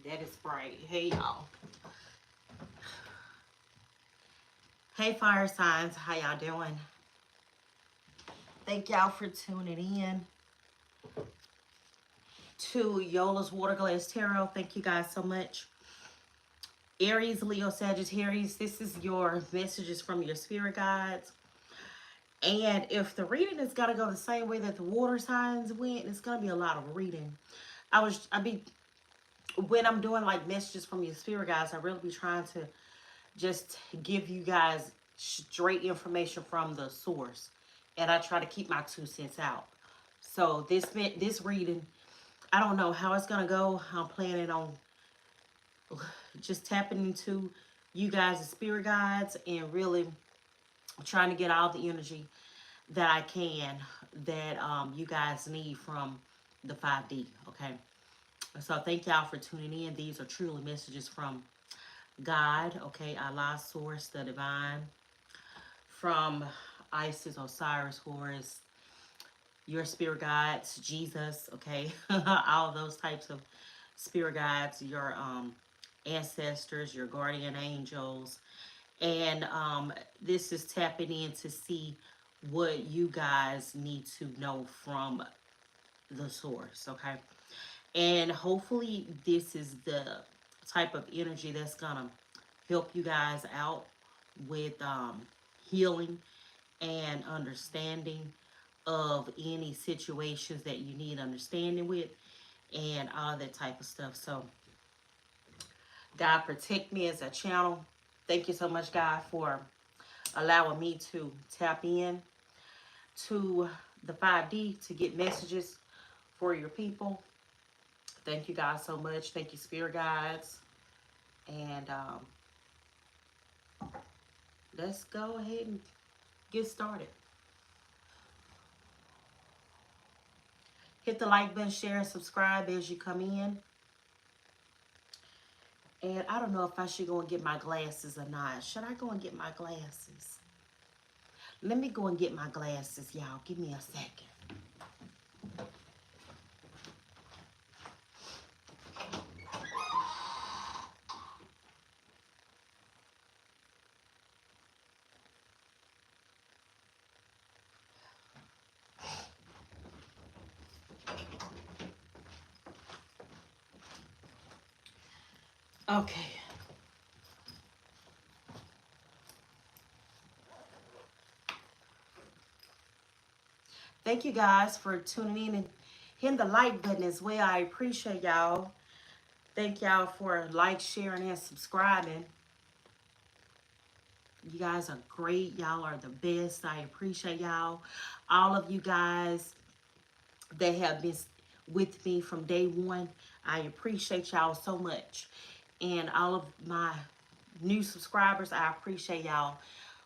That is bright. Hey, y'all. Hey, fire signs. How y'all doing? Thank y'all for tuning in to Yola's Water Glass Tarot. Thank you guys so much. Aries, Leo, Sagittarius, this is your messages from your spirit guides. And if the reading is gonna go the same way that the water signs went, it's gonna be a lot of reading. I be when I'm doing like messages from your spirit guides, I really be trying to just give you guys straight information from the source, and I try to keep my 2 cents out. So this reading, I don't know how it's gonna go. I'm planning on just tapping into you guys' spirit guides and really trying to get all the energy that I can that you guys need from the 5D. Okay, so thank y'all for tuning in. These are truly messages from God, okay, Allah, source, the divine, from Isis, Osiris, Horus, your spirit guides, Jesus, okay, all those types of spirit guides, your ancestors, your guardian angels, and this is tapping in to see what you guys need to know from the source, okay, and hopefully this is the type of energy that's gonna help you guys out with healing and understanding of any situations that you need understanding with and all that type of stuff. So God protect me as a channel. Thank you so much, God, for allowing me to tap in to the 5D to get messages for your people. Thank you guys so much. Thank you, spirit guides. And let's go ahead and get started. Hit the like button, share, and subscribe as you come in. And I don't know if I should go and get my glasses or not. Should I go and get my glasses? Let me go and get my glasses, y'all. Give me a second. Okay. Thank you guys for tuning in and hitting the like button as well. I appreciate y'all. Thank y'all for like, sharing, and subscribing. You guys are great. Y'all are the best. I appreciate y'all. All of you guys that have been with me from day one. I appreciate y'all so much. And all of my new subscribers, I appreciate y'all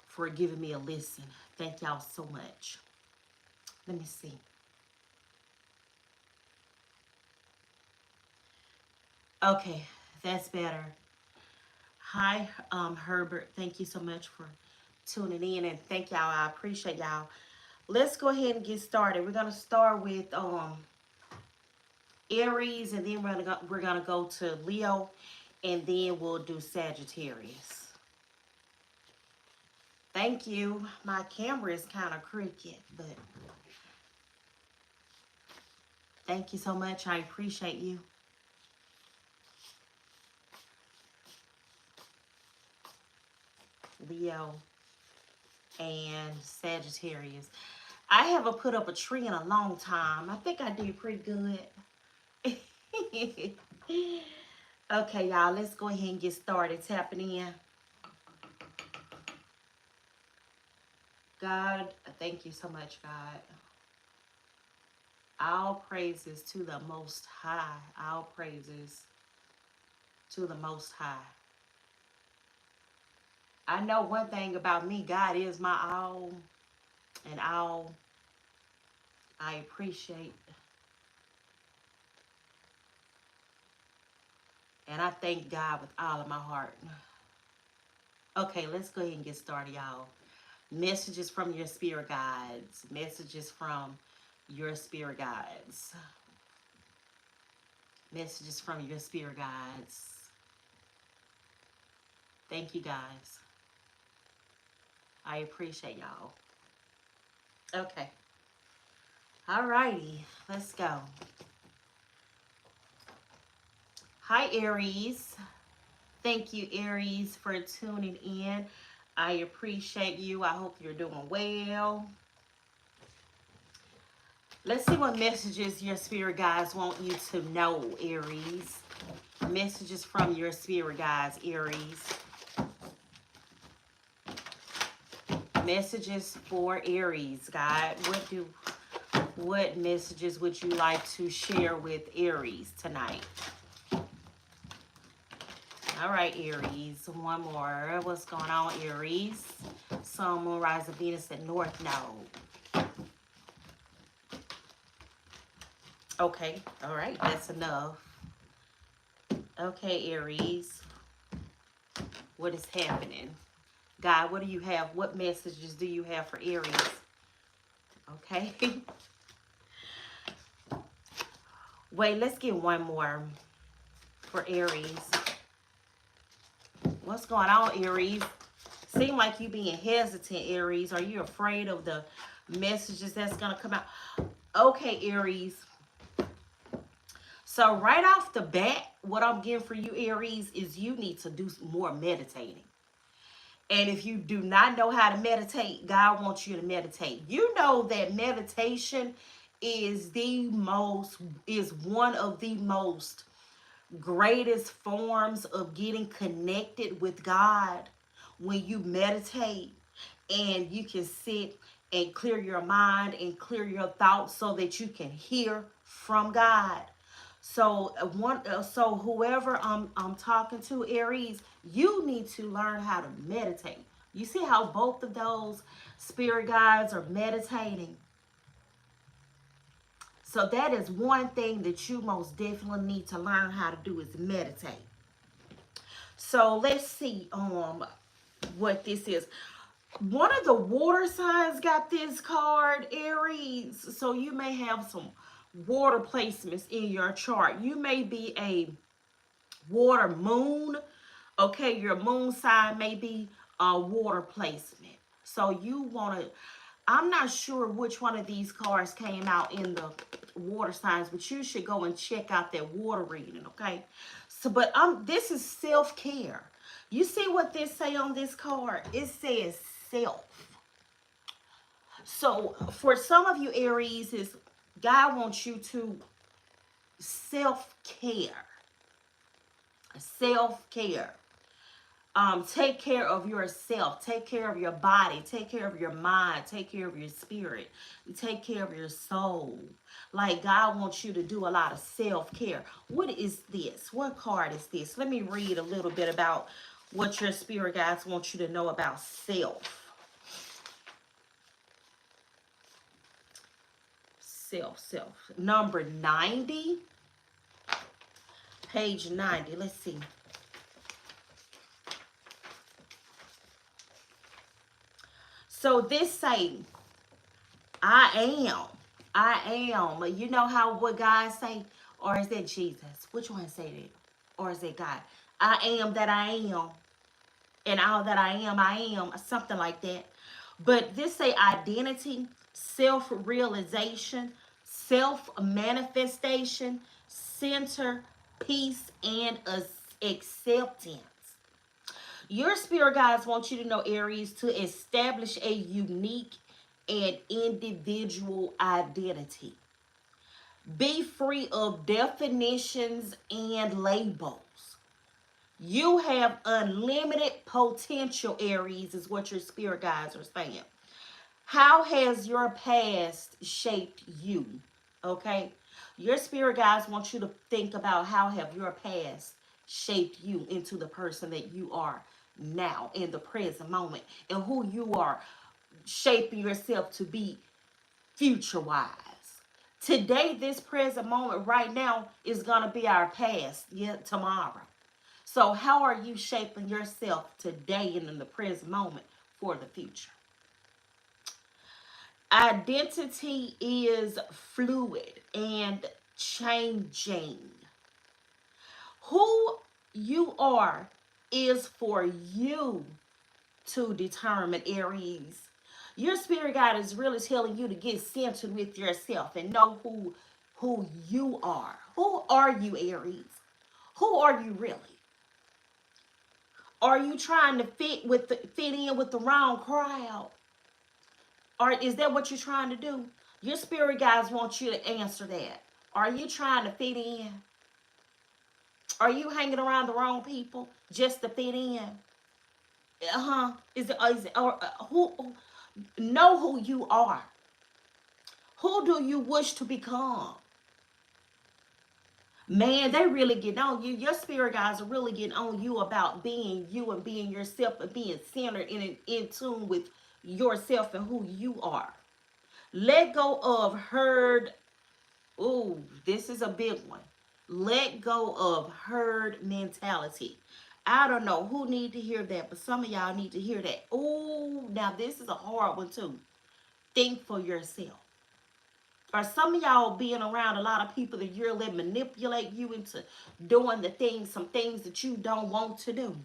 for giving me a listen. Thank y'all so much. Let me see. Okay, that's better. Hi, Herbert. Thank you so much for tuning in, and thank y'all. I appreciate y'all. Let's go ahead and get started. We're gonna start with Aries, and then we're gonna go to Leo, and then we'll do Sagittarius. Thank you. My camera is kind of crooked, but thank you so much. I appreciate you. Leo and Sagittarius. I haven't put up a tree in a long time. I think I did pretty good. Okay, y'all, let's go ahead and get started tapping in. God, thank you so much, God. All praises to the Most High. All praises to the Most High. I know one thing about me. God is my all and all. I appreciate and I thank God with all of my heart. Okay, let's go ahead and get started, y'all. Messages from your spirit guides. Messages from your spirit guides. Messages from your spirit guides. Thank you guys. I appreciate y'all. Okay. Alrighty. Let's go. Hi, Aries. Thank you, Aries, for tuning in. I appreciate you. I hope you're doing well. Let's see what messages your spirit guides want you to know, Aries. Messages from your spirit guides, Aries. Messages for Aries, God. What messages would you like to share with Aries tonight? All right, Aries. One more. What's going on, Aries? Sun, Moon, Rising, Venus at North Node. Okay. All right. That's enough. Okay, Aries. What is happening? God, what do you have? What messages do you have for Aries? Okay. Wait, let's get one more for Aries. What's going on, Aries? Seem like you being hesitant, Aries. Are you afraid of the messages that's going to come out? Okay, Aries. So right off the bat, what I'm getting for you, Aries, is you need to do more meditating. And if you do not know how to meditate, God wants you to meditate. You know that meditation is one of the most greatest forms of getting connected with God. When you meditate and you can sit and clear your mind and clear your thoughts so that you can hear from God. So whoever I'm talking to, Aries, you need to learn how to meditate. You see how both of those spirit guides are meditating. So that is one thing that you most definitely need to learn how to do is meditate. So let's see what this is. One of the water signs got this card, Aries. So you may have some water placements in your chart. You may be a water moon. Okay, your moon sign may be a water placement. So you want to, I'm not sure which one of these cards came out in the water signs, but you should go and check out that water reading, okay? So, but this is self-care. You see what this say on this card? It says self. So for some of you, Aries, is God wants you to self-care. Self-care. Take care of yourself. Take care of your body. Take care of your mind. Take care of your spirit. Take care of your soul. Like God wants you to do a lot of self-care. What is this? What card is this? Let me read a little bit about what your spirit guides want you to know about self. Self. Number 90. Page 90. Let's see. So this say, I am. You know how what God say? Or is that Jesus? Which one say that? Or is it God? I am that I am. And all that I am. Something like that. But this say identity, self-realization, self-manifestation, center, peace, and acceptance. Your spirit guides want you to know, Aries, to establish a unique and individual identity. Be free of definitions and labels. You have unlimited potential, Aries, is what your spirit guides are saying. How has your past shaped you? Okay? Your spirit guides want you to think about how have your past shaped you into the person that you are now in the present moment and who you are shaping yourself to be future wise. Today, this present moment right now is going to be our past tomorrow. So how are you shaping yourself today and in the present moment for the future? Identity is fluid and changing. Who you are is for you to determine, Aries. Your spirit guide is really telling you to get centered with yourself and know who you are. Who are you, Aries? Who are you really? Are you trying to fit in with the wrong crowd? Or is that what you're trying to do? Your spirit guides want you to answer that. Are you trying to fit in? Are you hanging around the wrong people just to fit in? Who know who you are? Who do you wish to become? Man, they really get on you. Your spirit guides are really getting on you about being you and being yourself and being centered and in tune with yourself and who you are. Let go of herd. Ooh, this is a big one. Let go of herd mentality. I don't know who need to hear that, but some of y'all need to hear that. Ooh, now this is a hard one too. Think for yourself. Or some of y'all being around a lot of people that you're letting manipulate you into doing some things that you don't want to do.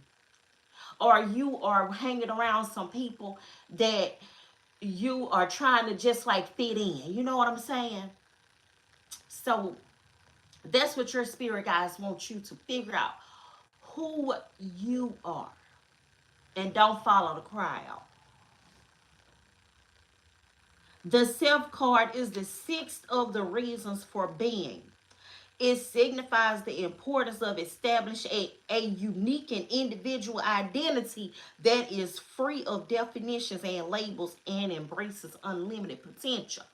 Or you are hanging around some people that you are trying to just like fit in. You know what I'm saying? So that's what your spirit guides want you to figure out who you are and don't follow the crowd. The self card is the sixth of the reasons for being. It signifies the importance of establishing a unique and individual identity that is free of definitions and labels and embraces unlimited potential.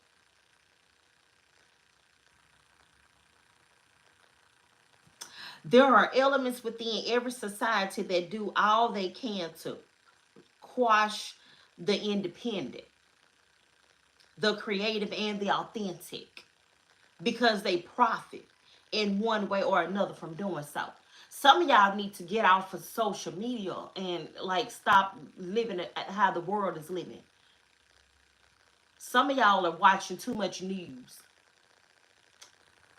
There are elements within every society that do all they can to quash the independent, the creative, and the authentic because they profit in one way or another from doing so. Some of y'all need to get off of social media and like stop living how the world is living. Some of y'all are watching too much news.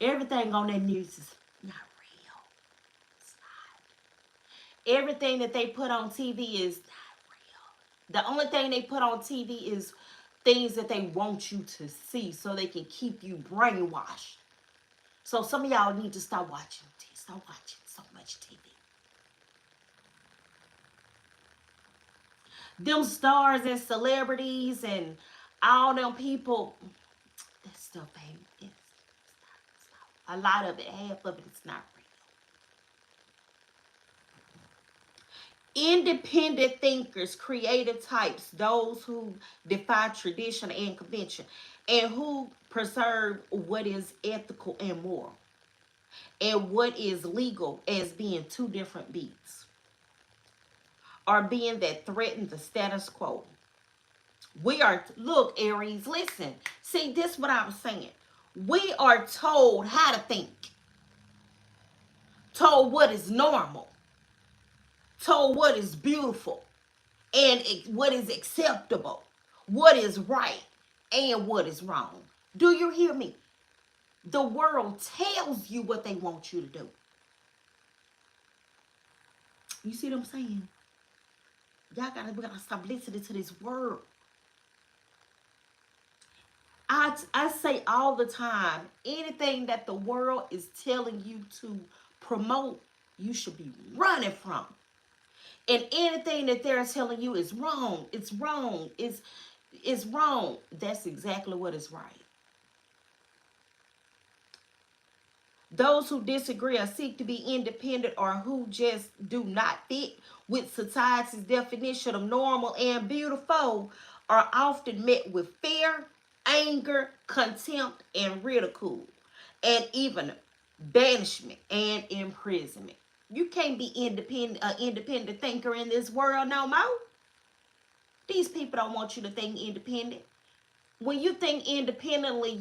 Everything on that news is not real. It's not. Everything that they put on TV is not real. The only thing they put on TV is things that they want you to see so they can keep you brainwashed. So some of y'all need to stop watching. Stop watching so much TV. Them stars and celebrities and all them people, that stuff ain't. It's not. A lot of it, half of it, is not real. Independent thinkers, creative types, those who defy tradition and convention, and who preserve what is ethical and moral, and what is legal as being two different beats, or being that threaten the status quo. We are, look, Aries, listen. See, this is what I was saying. We are told how to think, told what is normal, told what is beautiful, and what is acceptable, what is right, and what is wrong. Do you hear me? The world tells you what they want you to do. You see what I'm saying? We gotta stop listening to this word. I say all the time, anything that the world is telling you to promote, you should be running from. And anything that they're telling you is wrong, it's wrong, it's wrong. That's exactly what is right. Those who disagree or seek to be independent or who just do not fit with society's definition of normal and beautiful are often met with fear, anger, contempt, and ridicule, and even banishment and imprisonment. You can't be independent thinker in this world no more. These people don't want you to think independent. When you think independently,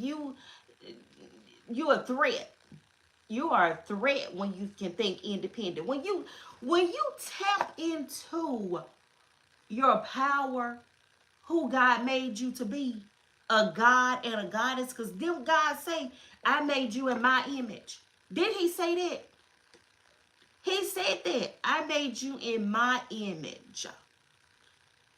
you're a threat. You are a threat when you can think independent. When you tap into your power, who God made you to be, a God and a goddess, because them God say, I made you in my image. Did he say that? He said that I made you in my image.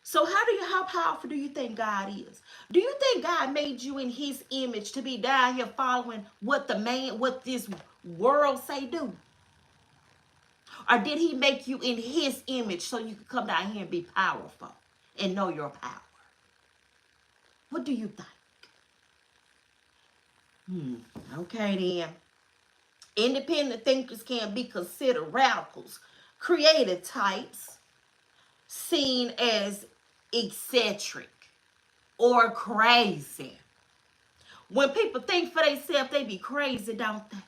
So how powerful do you think God is? Do you think God made you in his image to be down here following what what this world say do? Or did he make you in his image so you could come down here and be powerful and know your power? What do you think? Okay then. Independent thinkers can be considered radicals, creative types, seen as eccentric or crazy. When people think for themselves, they be crazy, don't they?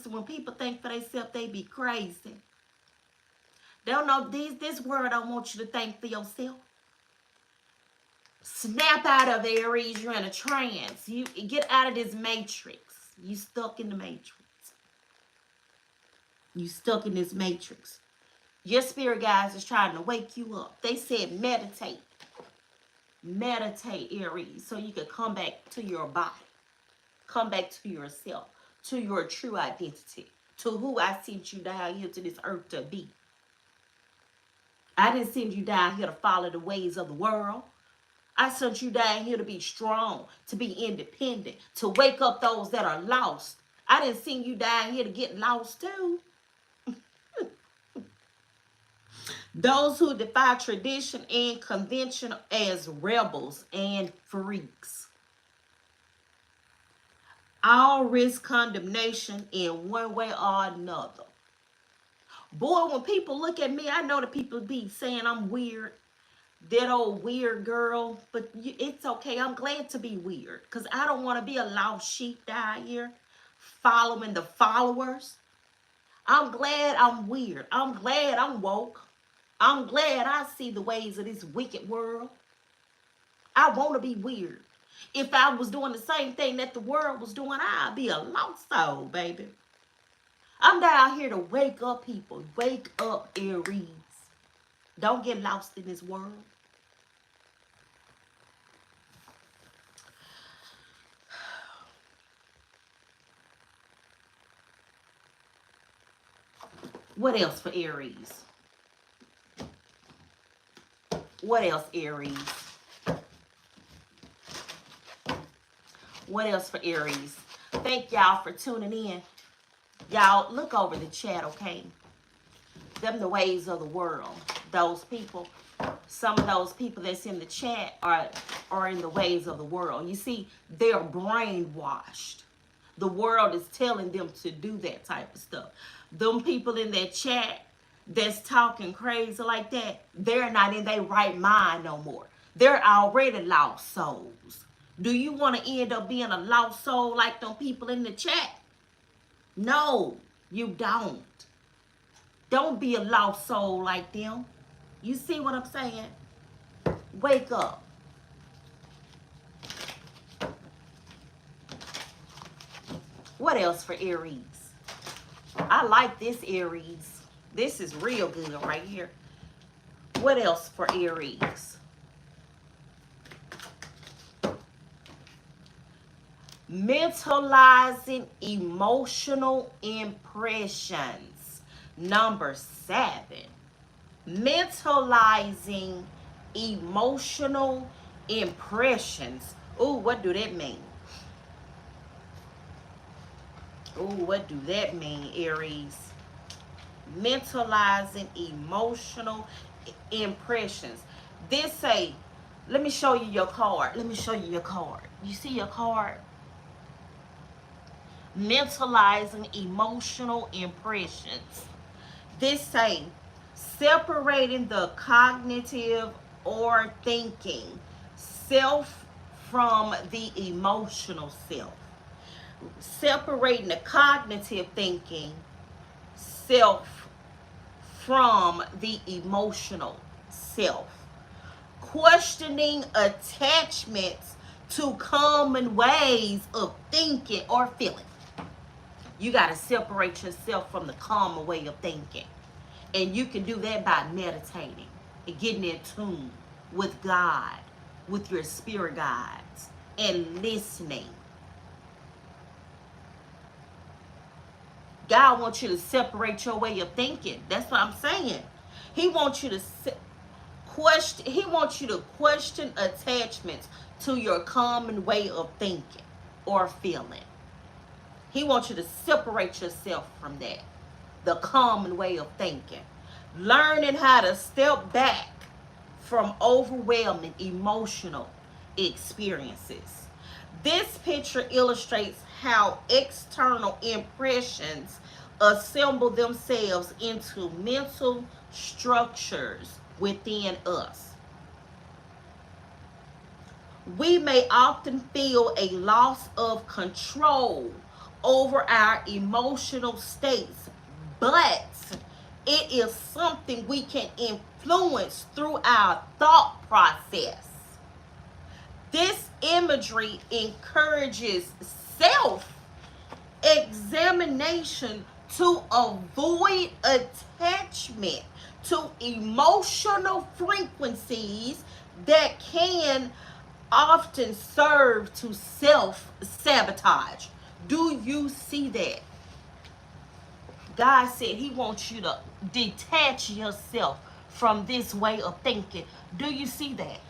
When people think for themselves, they be crazy. They don't know this world don't want you to think for yourself. Snap out of Aries. You're in a trance. You get out of this matrix. You stuck in the matrix. You stuck in this matrix. Your spirit guides is trying to wake you up. They said meditate. Meditate, Aries, so you can come back to your body. Come back to yourself, to your true identity, to who I sent you down here to this earth to be. I didn't send you down here to follow the ways of the world. I sent you down here to be strong, to be independent, to wake up those that are lost. I didn't send you down here to get lost too. Those who defy tradition and convention as rebels and freaks. All risk condemnation in one way or another. Boy, when people look at me, I know that people be saying I'm weird. That old weird girl. But it's okay. I'm glad to be weird. Because I don't want to be a lost sheep down here following the followers. I'm glad I'm weird. I'm glad I'm woke. I'm glad I see the ways of this wicked world. I want to be weird. If I was doing the same thing that the world was doing, I'd be a lost soul, baby. I'm down here to wake up people. Wake up, Aries. Don't get lost in this world. What else for Aries? What else, Aries? What else for Aries? Thank y'all for tuning in. Y'all, look over the chat, okay? Them the ways of the world. Those people, some of those people that's in the chat are in the ways of the world. You see, they're brainwashed. The world is telling them to do that type of stuff. Them people in that chat that's talking crazy like that, they're not in their right mind no more. They're already lost souls. Do you want to end up being a lost soul like them people in the chat? No, you don't. Don't be a lost soul like them. You see what I'm saying? Wake up. What else for Aries? I like this, Aries. This is real good right here. What else for Aries? Mentalizing emotional impressions. Number 7. Mentalizing emotional impressions. Ooh, what do that mean? Ooh, what do that mean, Aries? Mentalizing emotional impressions. This say, let me show you your card. Let me show you your card. You see your card? Mentalizing emotional impressions. This say, separating the cognitive or thinking self from the emotional self. Separating the cognitive thinking self from the emotional self. Questioning attachments to common ways of thinking or feeling. You got to separate yourself from the common way of thinking. And you can do that by meditating and getting in tune with God, with your spirit guides, and listening. God wants you to separate your way of thinking. That's what I'm saying. He wants you to question. He wants you to question attachments to your common way of thinking or feeling. He wants you to separate yourself from that, the common way of thinking. Learning how to step back from overwhelming emotional experiences. This picture illustrates how external impressions assemble themselves into mental structures within us. We may often feel a loss of control over our emotional states, but it is something we can influence through our thought process. This imagery encourages self-examination to avoid attachment to emotional frequencies that can often serve to self-sabotage. Do you see that? God said he wants you to detach yourself from this way of thinking. Do you see that?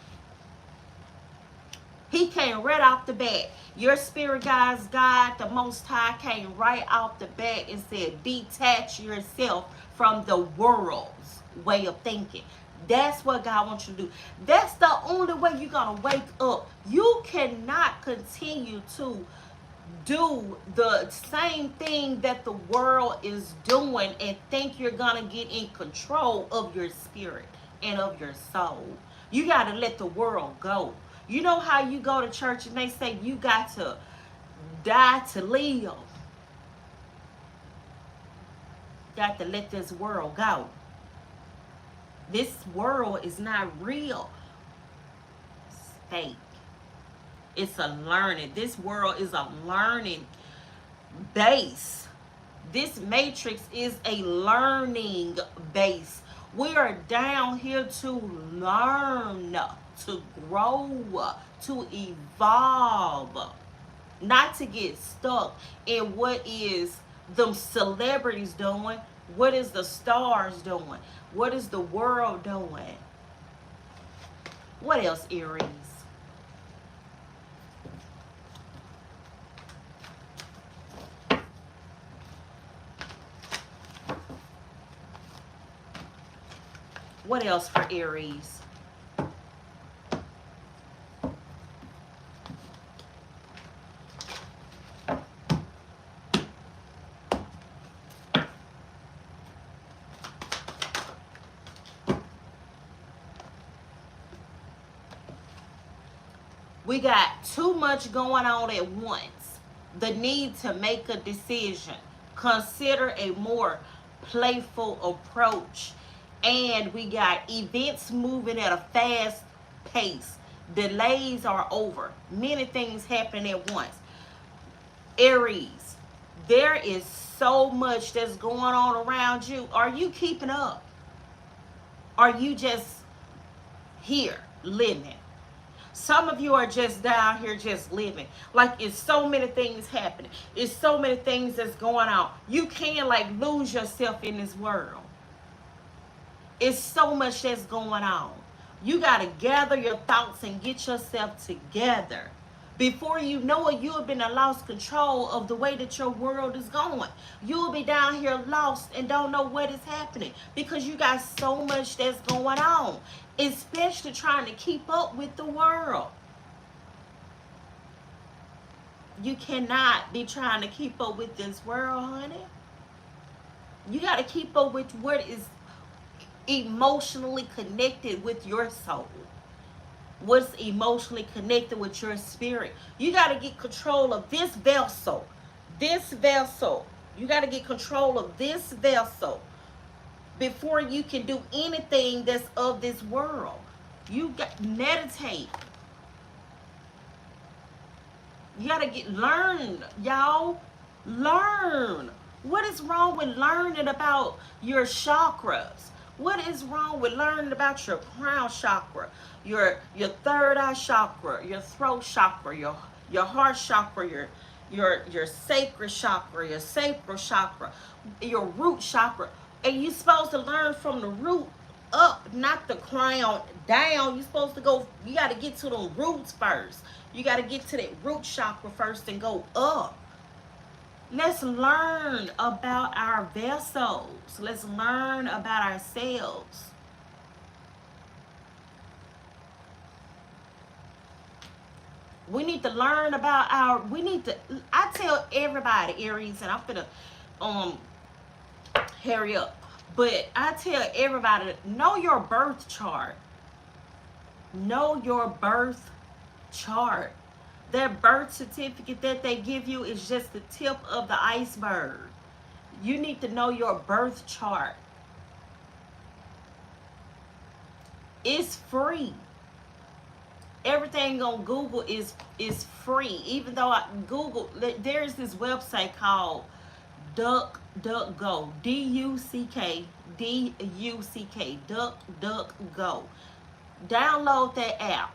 He came right off the bat. Your spirit guides, God, the Most High, came right off the bat and said, detach yourself from the world's way of thinking. That's what God wants you to do. That's the only way you're going to wake up. You cannot continue to do the same thing that the world is doing and think you're going to get in control of your spirit and of your soul. You got to let the world go. You know how you go to church and they say you got to die to live. Got to let this world go. This world is not real. It's fake. It's a learning. This world is a learning base. This matrix is a learning base. We are down here to learn, to grow, to evolve, not to get stuck in what is them celebrities doing, what is the stars doing, what is the world doing. What else, Aries? What else for Aries? We got too much going on at once. The need to make a decision. Consider a more playful approach. And we got events moving at a fast pace. Delays are over. Many things happening at once. Aries, there is so much that's going on around you. Are you keeping up? Are you just here living? Some of you are just down here just living. Like, it's so many things happening. It's so many things that's going on. You can like lose yourself in this world. It's so much that's going on. You got to gather your thoughts and get yourself together. Before you know it, you'll be lost control of the way that your world is going. You'll be down here lost and don't know what is happening because you got so much that's going on, especially trying to keep up with the world. You cannot be trying to keep up with this world, honey. You got to keep up with what is emotionally connected with your soul. What's emotionally connected with your spirit. You got to get control of this vessel. This vessel. You got to get control of this vessel before you can do anything that's of this world. You got meditate. You got to learn, y'all. Learn. What is wrong with learning about your chakras? What is wrong with learning about your crown chakra, your third eye chakra, your throat chakra, your heart chakra, your sacral chakra, your sacral chakra, your root chakra. And you're supposed to learn from the root up, not the crown down. You're supposed to go, you got to get to the roots first. You got to get to that root chakra first and go up. Let's learn about our vessels. Let's learn about ourselves. We need to learn about we need to, I tell everybody, Aries, and I'm finna um hurry up. But I tell everybody, know your birth chart. Know your birth chart. That birth certificate that they give you is just the tip of the iceberg. You need to know your birth chart. It's free. Everything on Google is free. Even though Google, there's this website called DuckDuckGo, DuckDuck, DuckDuckGo. Download that app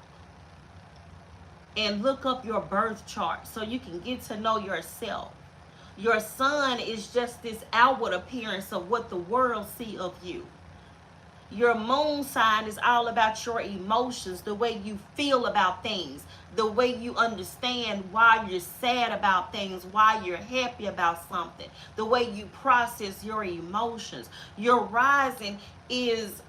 and look up your birth chart so you can get to know yourself. Your sun is just this outward appearance of what the world see of you. Your moon sign is all about your emotions, the way you feel about things, the way you understand why you're sad about things, why you're happy about something, the way you process your emotions. Your rising is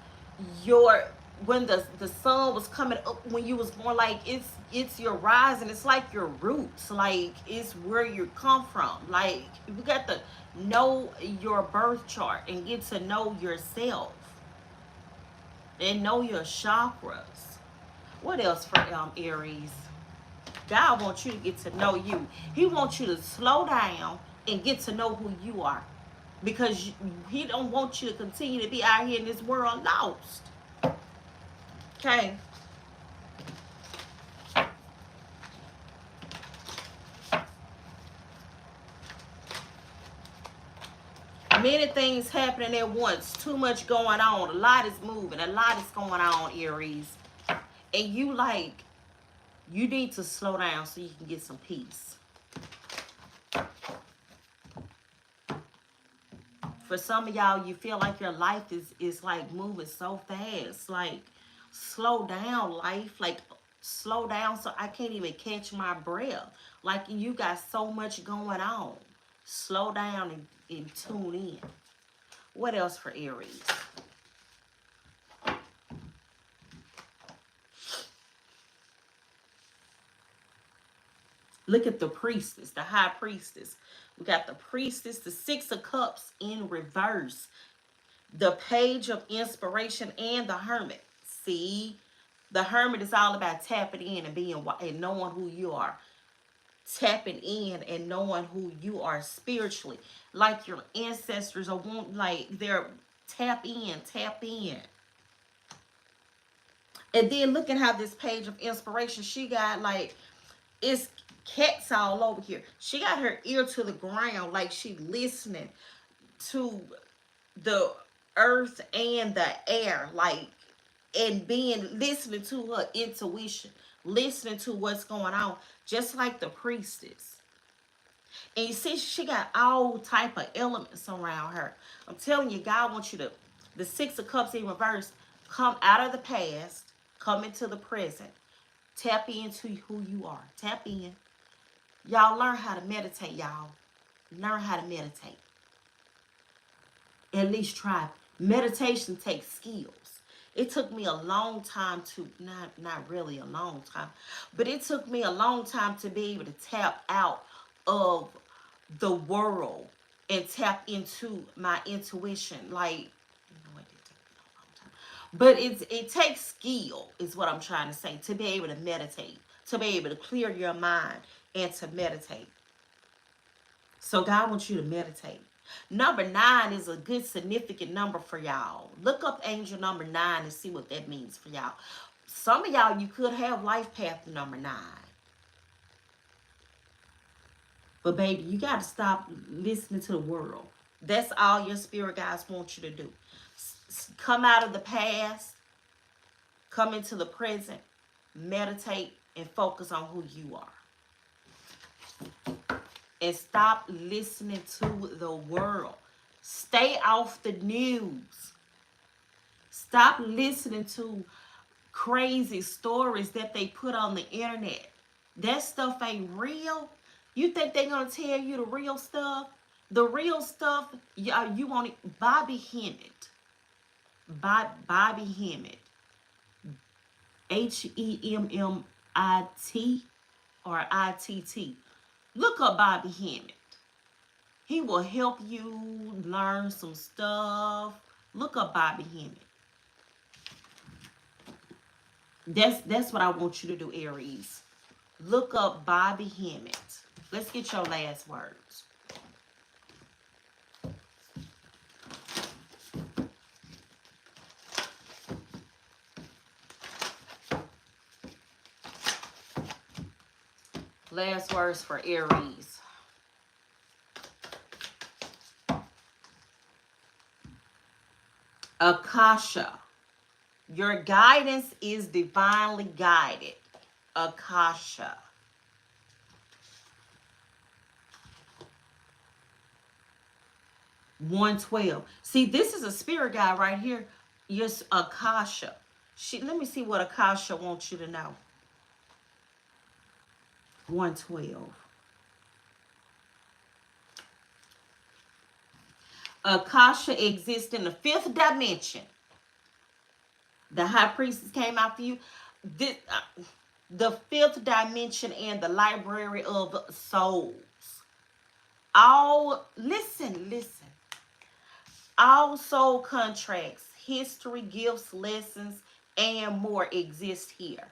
your, when the sun was coming up when you was born, like it's your rising. It's like your roots, like it's where you come from. Like you got to know your birth chart and get to know yourself and know your chakras. What else for Aries? God wants you to get to know you. He wants you to slow down and get to know who you are, because he don't want you to continue to be out here in this world lost. Okay. Many things happening at once. Too much going on. A lot is moving. A lot is going on, Aries. And you need to slow down so you can get some peace. For some of y'all, you feel like your life is like moving so fast. Like, slow down, life. Like, slow down so I can't even catch my breath. Like, you got so much going on. Slow down and tune in. What else for Aries? Look at the priestess, the high priestess. We got the priestess, the Six of Cups in reverse, the Page of Inspiration, and the Hermit. See, the Hermit is all about tapping in and being and knowing who you are. Tapping in and knowing who you are spiritually, like your ancestors are like they're tap in, tap in. And then look at how this Page of Inspiration, she got like, it's cats all over here. She got her ear to the ground, like she listening to the earth and the air, like, and listening to her intuition, listening to what's going on, just like the priestess. And you see, she got all type of elements around her. I'm telling you, God wants you to, the Six of Cups in reverse, come out of the past, come into the present. Tap into who you are. Tap in. Y'all learn how to meditate, y'all. Learn how to meditate. At least try. Meditation takes skills. It took me a long time to, not really a long time, but it took me a long time to be able to tap out of the world and tap into my intuition. Like, you know what, it took me a long time. But it takes skill, is what I'm trying to say, to be able to meditate, to be able to clear your mind and to meditate. So God wants you to meditate. Number 9 is a good significant number for y'all. Look up angel number 9 and see what that means for y'all. Some of y'all, you could have life path number 9. But baby, you got to stop listening to the world. That's all your spirit guides want you to do. Come out of the past, come into the present, meditate, and focus on who you are. and stop listening to the world. Stay off the news. Stop listening to crazy stories that they put on the internet. That stuff ain't real. You think they're gonna tell you the real stuff? The real stuff, you want it. Bobby Hemmett. Bobby Hemmett. Hemmit or ITT. Look up Bobby Hemmett. He will help you learn some stuff. Look up Bobby Hemmett. That's what I want you to do, Aries. Look up Bobby Hemmett. Let's get your last words. Last words for Aries. Akasha. Your guidance is divinely guided. Akasha. $112. See, this is a spirit guide right here. Yes, Akasha. Let me see what Akasha wants you to know. 112. Akasha exists in the 5th dimension. The high priestess came after you. The 5th dimension and the library of souls. Listen. All soul contracts, history, gifts, lessons, and more exist here.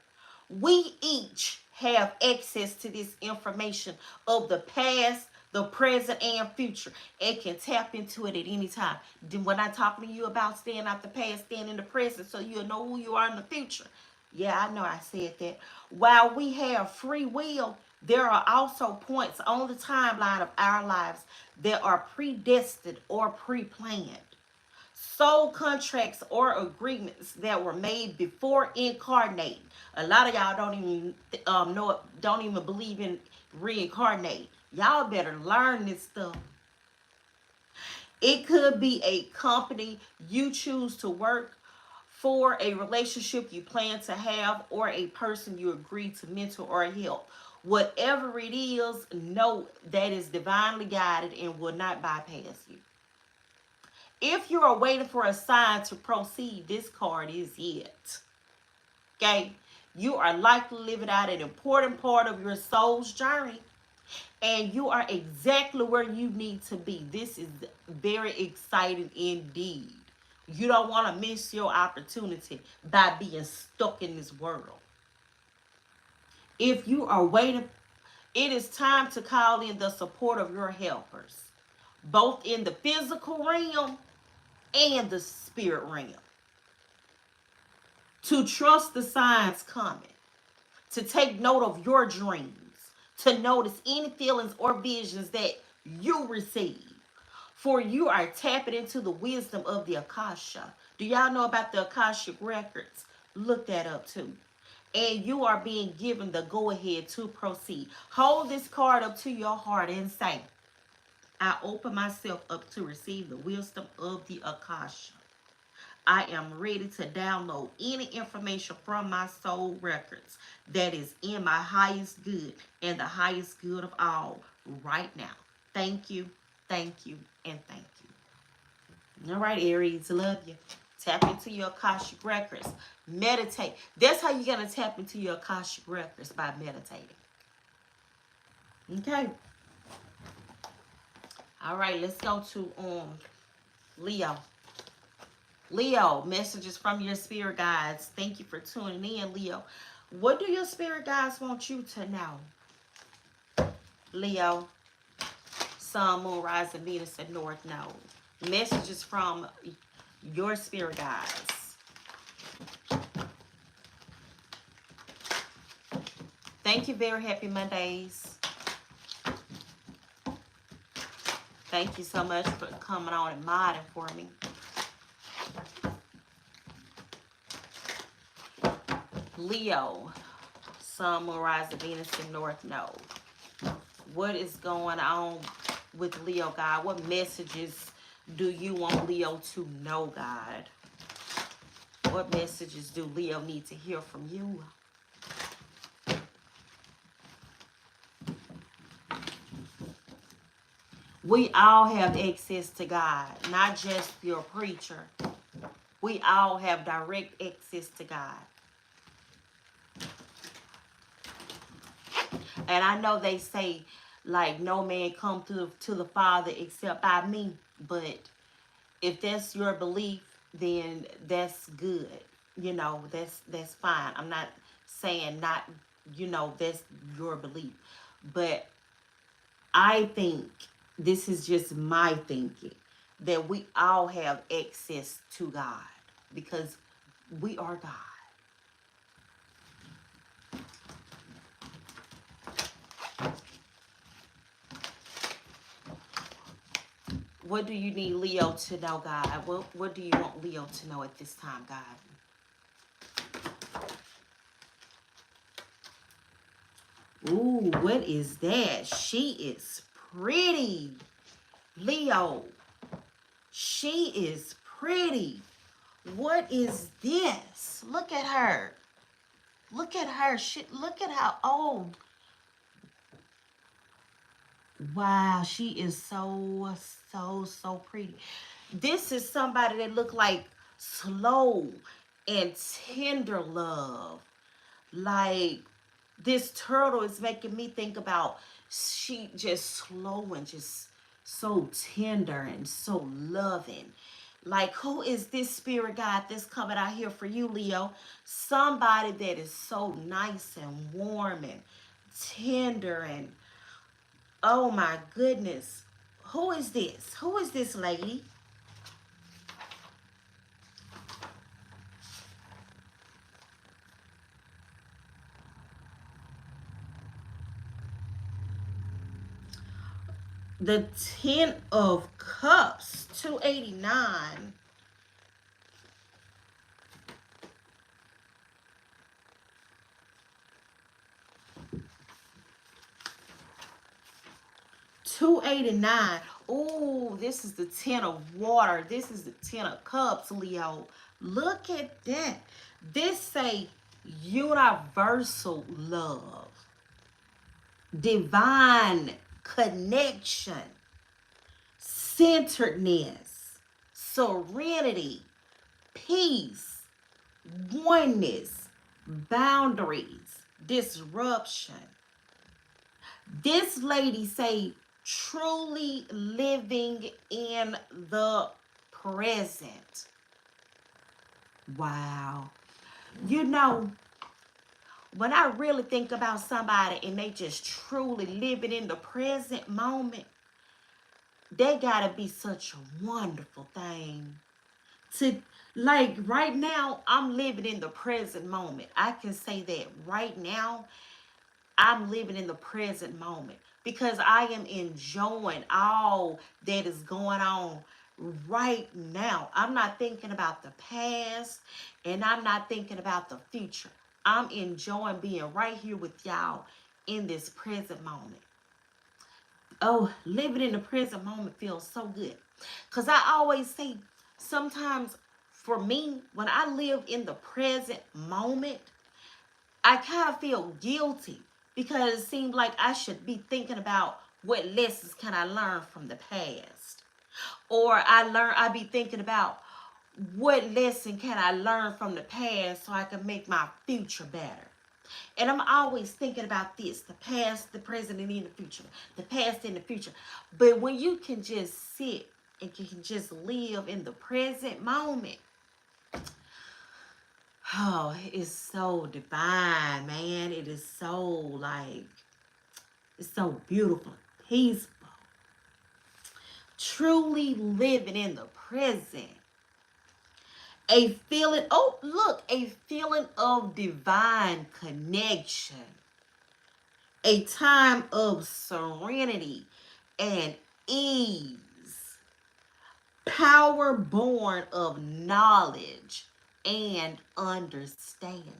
We each have access to this information of the past, the present, and future, and can tap into it at any time. When I'm talking to you about staying out the past, staying in the present, so you'll know who you are in the future. Yeah, I know I said that. While we have free will, there are also points on the timeline of our lives that are predestined or pre-planned. Soul contracts or agreements that were made before incarnating. A lot of y'all don't even don't even believe in reincarnating. Y'all better learn this stuff. It could be a company you choose to work for, a relationship you plan to have, or a person you agree to mentor or help. Whatever it is, know that is divinely guided and will not bypass you. If you are waiting for a sign to proceed, this card is it. Okay? You are likely living out an important part of your soul's journey, and you are exactly where you need to be. This is very exciting indeed. You don't want to miss your opportunity by being stuck in this world. If you are waiting, it is time to call in the support of your helpers, both in the physical realm and the spirit realm. To trust the signs coming, to take note of your dreams, to notice any feelings or visions that you receive. For you are tapping into the wisdom of the Akasha. Do y'all know about the Akashic records? Look that up too. And you are being given the go-ahead to proceed. Hold this card up to your heart and say, I open myself up to receive the wisdom of the Akasha. I am ready to download any information from my soul records that is in my highest good and the highest good of all right now. Thank you, and thank you. All right, Aries, love you. Tap into your Akashic records. Meditate. That's how you're going to tap into your Akashic records, by meditating. Okay. All right, let's go to Leo. Leo, messages from your spirit guides. Thank you for tuning in, Leo. What do your spirit guides want you to know? Leo, Sun, Moon, Rising, Venus, and North Node. Messages from your spirit guides. Thank you, very happy Mondays. Thank you so much for coming on and modding for me. Leo, Sun, Moon, Rising, Venus, and North Node. What is going on with Leo, God? What messages do you want Leo to know, God? What messages do Leo need to hear from you? We all have access to God, not just your preacher. We all have direct access to God. And I know they say, like, no man come to the Father except by me. But if that's your belief, then that's good. You know, that's fine. I'm not saying not, you know, that's your belief. But I think, this is just my thinking, that we all have access to God because we are God. What do you need Leo to know, God? What do you want Leo to know at this time, God? Ooh, what is that? She is pretty. Leo, she is pretty. What is this? Look at her. Look at her. Look at how old. Wow, she is so pretty. This is somebody that look like slow and tender love. Like, this turtle is making me think about she just slow and just so tender and so loving. Like, who is this spirit guide that's coming out here for you, Leo? Somebody that is so nice and warm and tender and, oh my goodness. Who is this? Who is this lady? 10 of Cups, 289. 289. Oh, this is the 10 of Water. This is the 10 of Cups, Leo. Look at that. This say universal love, divine connection, centeredness, serenity, peace, oneness, boundaries, disruption. This lady say truly living in the present. Wow. You know, when I really think about somebody and they just truly living in the present moment, they gotta be such a wonderful thing. To, like, right now, I'm living in the present moment. I can say that right now, I'm living in the present moment because I am enjoying all that is going on right now. I'm not thinking about the past and I'm not thinking about the future. I'm enjoying being right here with y'all in this present moment. Oh, living in the present moment feels so good. Because I always say, sometimes for me, when I live in the present moment, I kind of feel guilty because it seems like I should be thinking about what lessons can I learn from the past. Or I be thinking about what lesson can I learn from the past so I can make my future better. And I'm always thinking about this, the past, the present, and in the future. The past and the future. But when you can just sit and you can just live in the present moment, oh, it's so divine, man. It is so, like, it's so beautiful, peaceful. Truly living in the present. A feeling, oh, look, a feeling of divine connection. A time of serenity and ease. Power born of knowledge and understanding.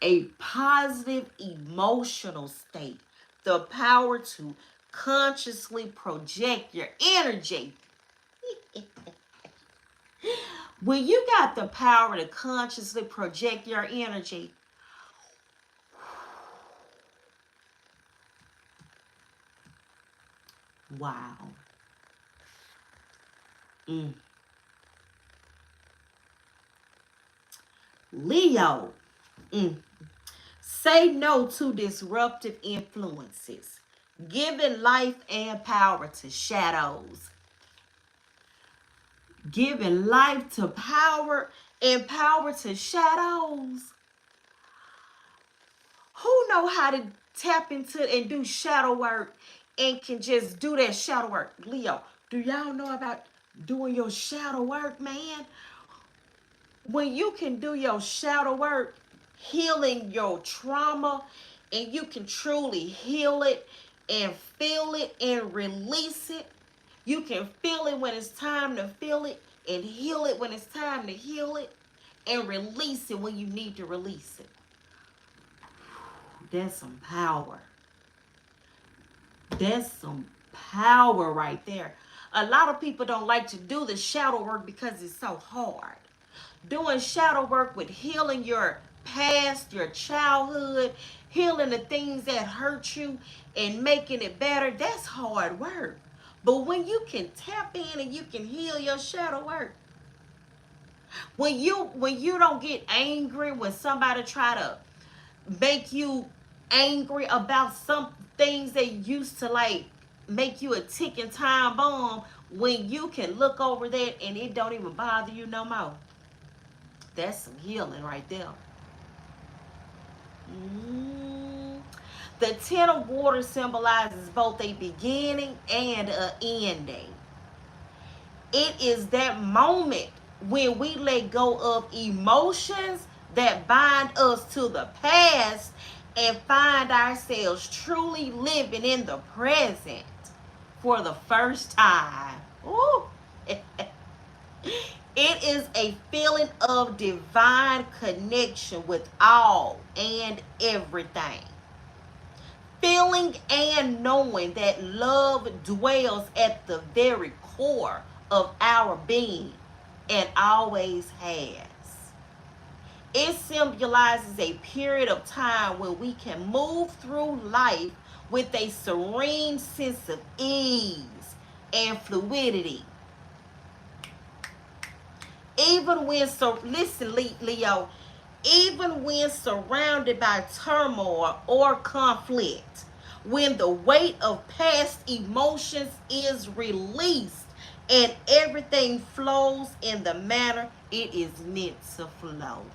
A positive emotional state the power to consciously project your energy. When you got the power to consciously project your energy, wow. Mm. Leo. Mm. Say no to disruptive influences, giving life and power to shadows. Giving life to power and power to shadows. Who know how to tap into and do shadow work and can just do that shadow work? Leo, do y'all know about doing your shadow work, man? When you can do your shadow work, healing your trauma, and you can truly heal it and feel it and release it. You can feel it when it's time to feel it and heal it when it's time to heal it and release it when you need to release it. That's some power. That's some power right there. A lot of people don't like to do the shadow work because it's so hard. Doing shadow work with healing your past, your childhood, healing the things that hurt you and making it better, that's hard work. But when you can tap in and you can heal your shadow work, when you don't get angry when somebody try to make you angry about some things that used to like make you a ticking time bomb, when you can look over that and it don't even bother you no more, that's some healing right there. Mm. The Ten of Water symbolizes both a beginning and an ending. It is that moment when we let go of emotions that bind us to the past and find ourselves truly living in the present for the first time. Ooh. It is a feeling of divine connection with all and everything. Feeling and knowing that love dwells at the very core of our being and always has. It symbolizes a period of time when we can move through life with a serene sense of ease and fluidity. Even when, so listen, Leo, even when surrounded by turmoil or conflict, when the weight of past emotions is released and everything flows in the manner it is meant to flow.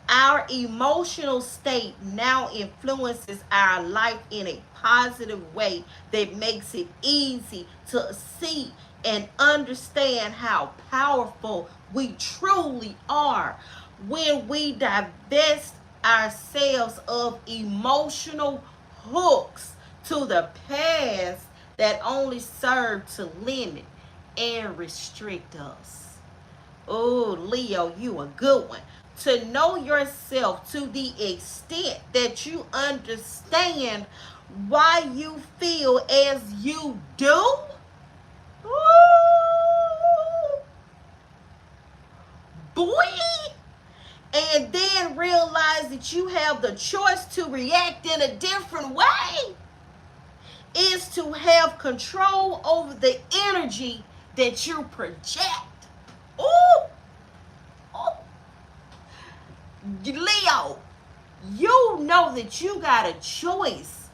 Our emotional state now influences our life in a positive way that makes it easy to see and understand how powerful we truly are when we divest ourselves of emotional hooks to the past that only serve to limit and restrict us. Oh, Leo, you a good one. To know yourself to the extent that you understand why you feel as you do. Ooh, boy. And then realize that you have the choice to react in a different way is to have control over the energy that you project. Ooh. Ooh. Leo, you know that you got a choice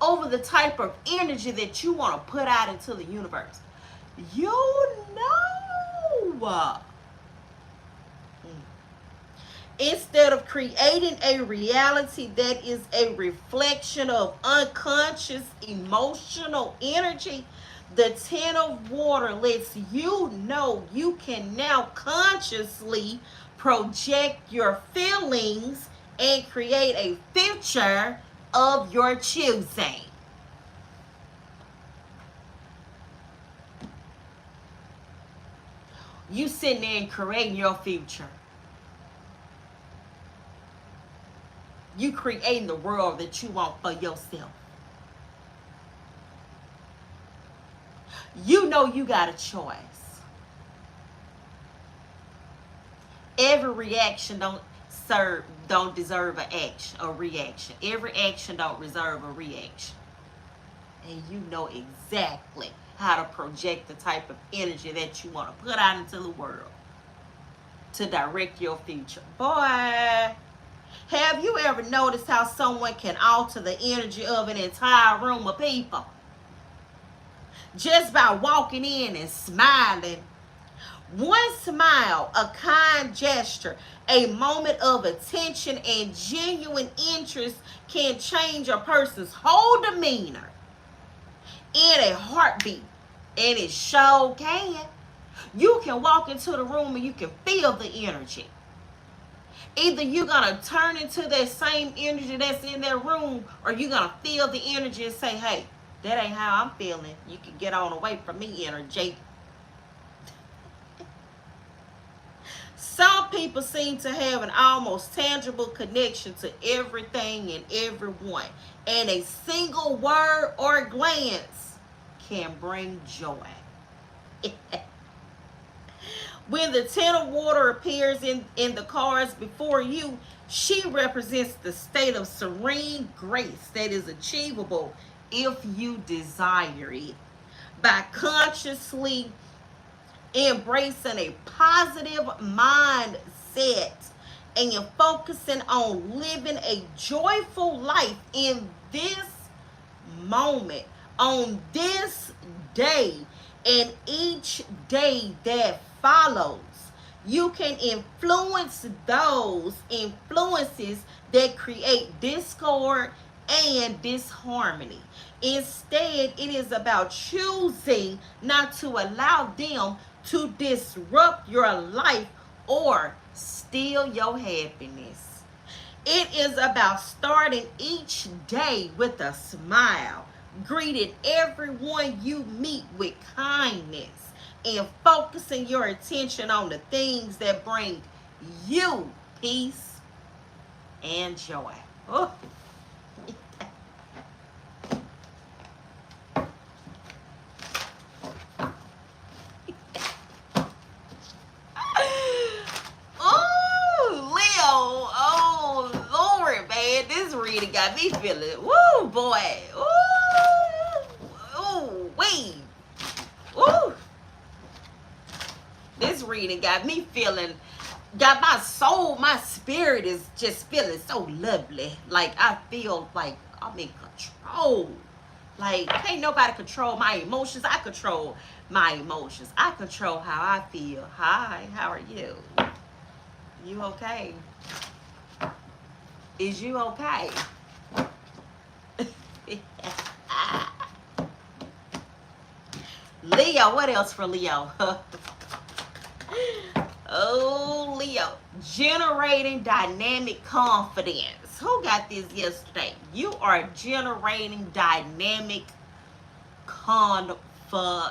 over the type of energy that you want to put out into the universe. You know. Instead of creating a reality that is a reflection of unconscious emotional energy, the Ten of Water lets you know you can now consciously project your feelings and create a future of your choosing. You sitting there and creating your future. You creating the world that you want for yourself. You know you got a choice. Every reaction don't deserve an action or reaction. Every action don't deserve a reaction. And you know exactly how to project the type of energy that you want to put out into the world to direct your future. Boy, have you ever noticed how someone can alter the energy of an entire room of people? Just by walking in and smiling. One smile, a kind gesture, a moment of attention and genuine interest can change a person's whole demeanor in a heartbeat. And it sure can. You can walk into the room and you can feel the energy. Either you're going to turn into that same energy that's in that room, or you're going to feel the energy and say, hey, that ain't how I'm feeling. You can get on away from me, energy. Some people seem to have an almost tangible connection to everything and everyone, and a single word or glance can bring joy. When the Ten of Water appears in the cards before you, she represents the state of serene grace that is achievable if you desire it. By consciously embracing a positive mindset and you're focusing on living a joyful life in this moment, on this day, and each day that follows, you can influence those influences that create discord and disharmony. Instead, it is about choosing not to allow them to disrupt your life or steal your happiness. It is about starting each day with a smile, greeting everyone you meet with kindness, and focusing your attention on the things that bring you peace and joy. Oh. Reading got me feeling, woo, boy, ooh, wee, ooh. This reading got me feeling, got my soul, my spirit is just feeling so lovely. Like I feel like I'm in control. Like can't nobody control my emotions. I control my emotions. I control how I feel. Hi, how are you? You okay? Is you okay? Leo, what else for Leo? Oh, Leo. Generating dynamic confidence. Who got this yesterday? You are generating dynamic confidence.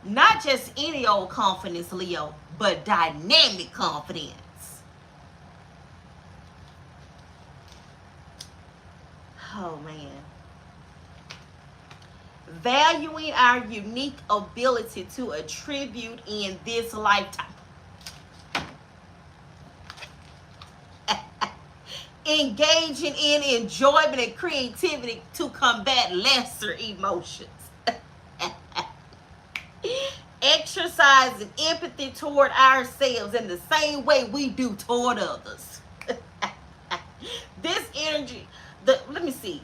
Not just any old confidence, Leo, but dynamic confidence. Oh, man. Valuing our unique ability to attribute in this lifetime. Engaging in enjoyment and creativity to combat lesser emotions. Exercising empathy toward ourselves in the same way we do toward others. This energy, let me see.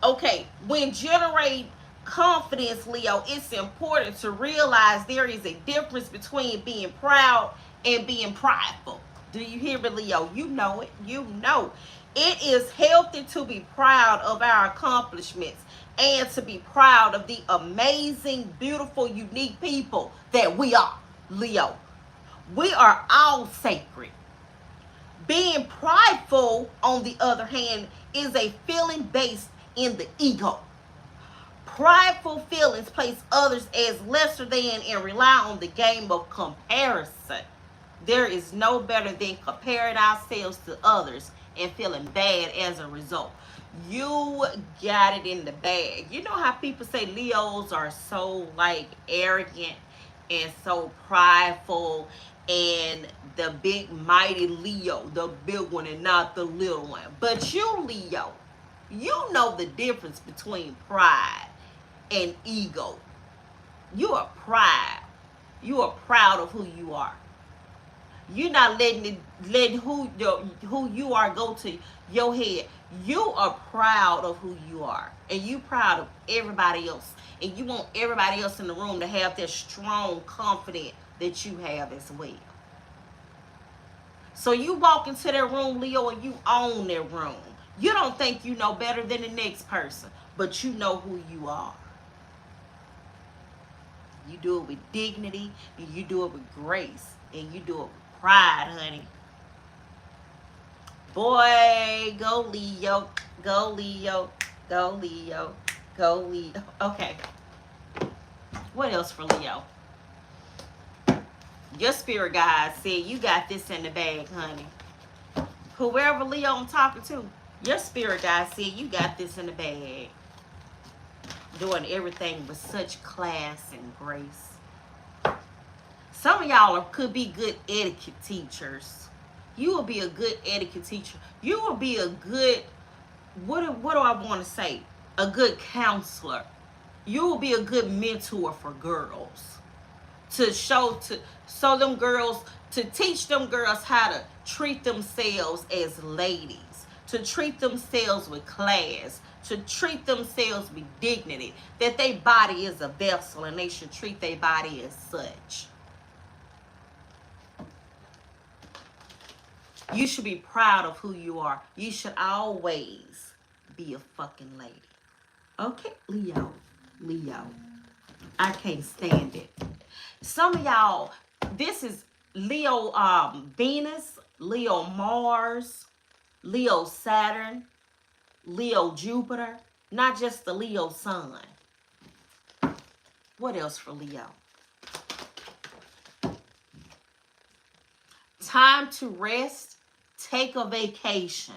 Okay, when generate confidence, Leo, it's important to realize there is a difference between being proud and being prideful. Do you hear me, Leo? You know it. You know. It is healthy to be proud of our accomplishments and to be proud of the amazing, beautiful, unique people that we are, Leo. We are all sacred. Being prideful, on the other hand, is a feeling based in the ego. Prideful feelings place others as lesser than and rely on the game of comparison. There is no better than comparing ourselves to others and feeling bad as a result. You got it in the bag. You know how people say Leos are so like arrogant and so prideful, and the big mighty Leo, the big one and not the little one. But you, Leo, you know the difference between pride and ego. You are proud. You are proud of who you are. You're not letting who you are go to your head. You are proud of who you are, and you proud of everybody else, and you want everybody else in the room to have that strong confidence that you have as well. So you walk into that room, Leo, and you own that room. You don't think you know better than the next person, but you know who you are. You do it with dignity, and you do it with grace, and you do it with pride, honey. Boy, go Leo, go Leo, go Leo, go Leo. Okay, what else for Leo? Your spirit guide said you got this in the bag, honey. Whoever Leo I'm talking to, your spirit guide said you got this in the bag. Doing everything with such class and grace. Some of y'all could be good etiquette teachers. You will be a good etiquette teacher. You will be a good, what do I want to say? A good counselor. You will be a good mentor for girls. To show them girls, to teach them girls how to treat themselves as ladies, to treat themselves with class, to treat themselves with dignity, that their body is a vessel and they should treat their body as such. You should be proud of who you are. You should always be a fucking lady. Okay, Leo. Leo. I can't stand it. Some of y'all, this is Leo Venus, Leo Mars, Leo Saturn, Leo Jupiter, not just the Leo Sun. What else for Leo? Time to rest, take a vacation,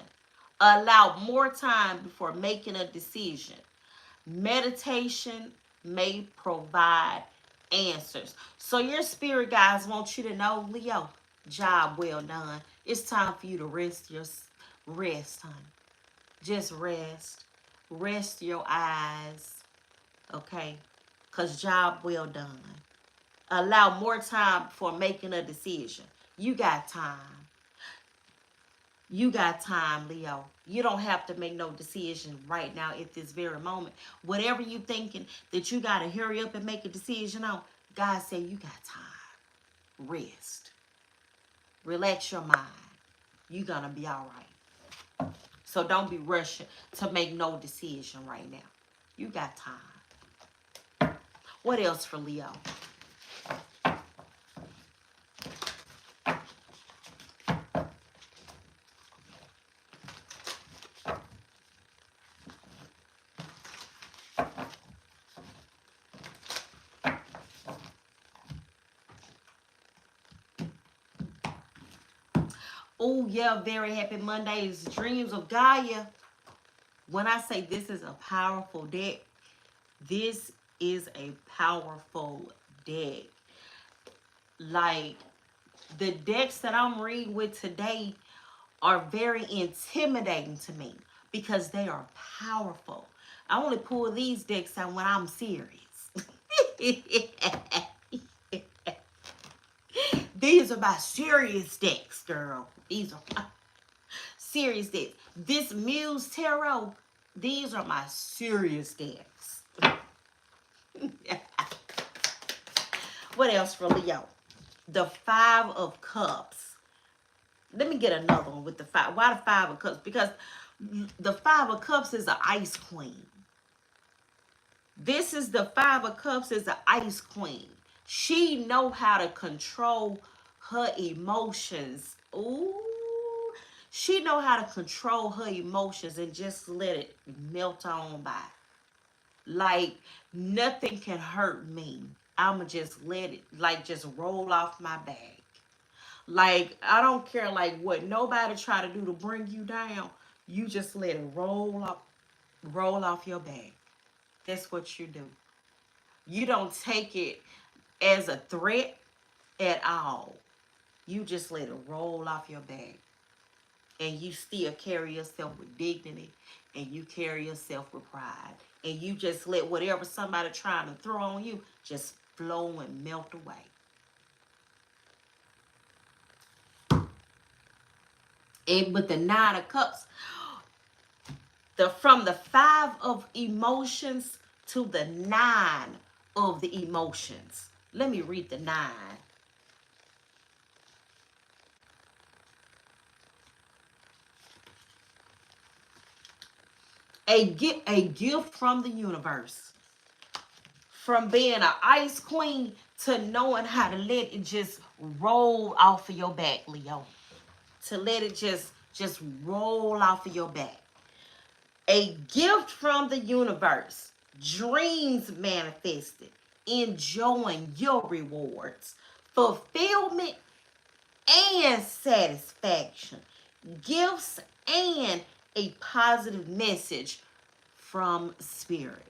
allow more time before making a decision. Meditation may provide answers. So your spirit guides want you to know, Leo, job well done. It's time for you to rest, honey. Just rest. Rest your eyes. Okay? Because job well done. Allow more time before making a decision. You got time. You got time, Leo. You don't have to make no decision right now at this very moment. Whatever you thinking that you got to hurry up and make a decision on, God said you got time. Rest. Relax your mind. You're going to be all right. So don't be rushing to make no decision right now. You got time. What else for Leo? Oh, yeah, very happy Mondays. Dreams of Gaia. When I say this is a powerful deck, this is a powerful deck. Like, the decks that I'm reading with today are very intimidating to me because they are powerful. I only pull these decks out when I'm serious. These are my serious decks, girl. These are my serious decks. This Muse Tarot, these are my serious decks. What else for Leo? The Five of Cups. Let me get another one with the five. Why the Five of Cups? Because the Five of Cups is an ice queen. This is the Five of Cups is an ice queen. She know how to control her emotions. Ooh. She know how to control her emotions and just let it melt on by. Like, nothing can hurt me. I'ma just let it, like, just roll off my back. Like, I don't care like what nobody try to do to bring you down. You just let it roll off your back. That's what you do. You don't take it as a threat at all. You just let it roll off your back. And you still carry yourself with dignity, and you carry yourself with pride. And you just let whatever somebody trying to throw on you just flow and melt away. And with the Nine of Cups, from the Five of Emotions to the Nine of the Emotions. Let me read the Nine. A gift from the universe. From being an ice queen to knowing how to let it just roll off of your back, Leo. To let it just roll off of your back. A gift from the universe. Dreams manifested. Enjoying your rewards. Fulfillment and satisfaction. Gifts and a positive message from spirit.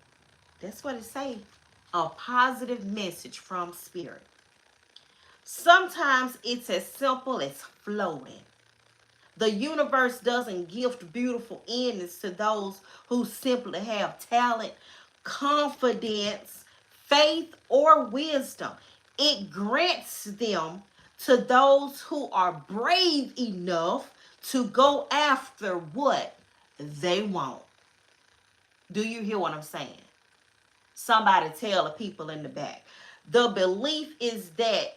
That's what it says. A positive message from spirit. Sometimes it's as simple as floating. The universe doesn't gift beautiful endings to those who simply have talent, confidence, faith, or wisdom. It grants them to those who are brave enough to go after what they want. Do you hear what I'm saying? Somebody tell the people in the back. The belief that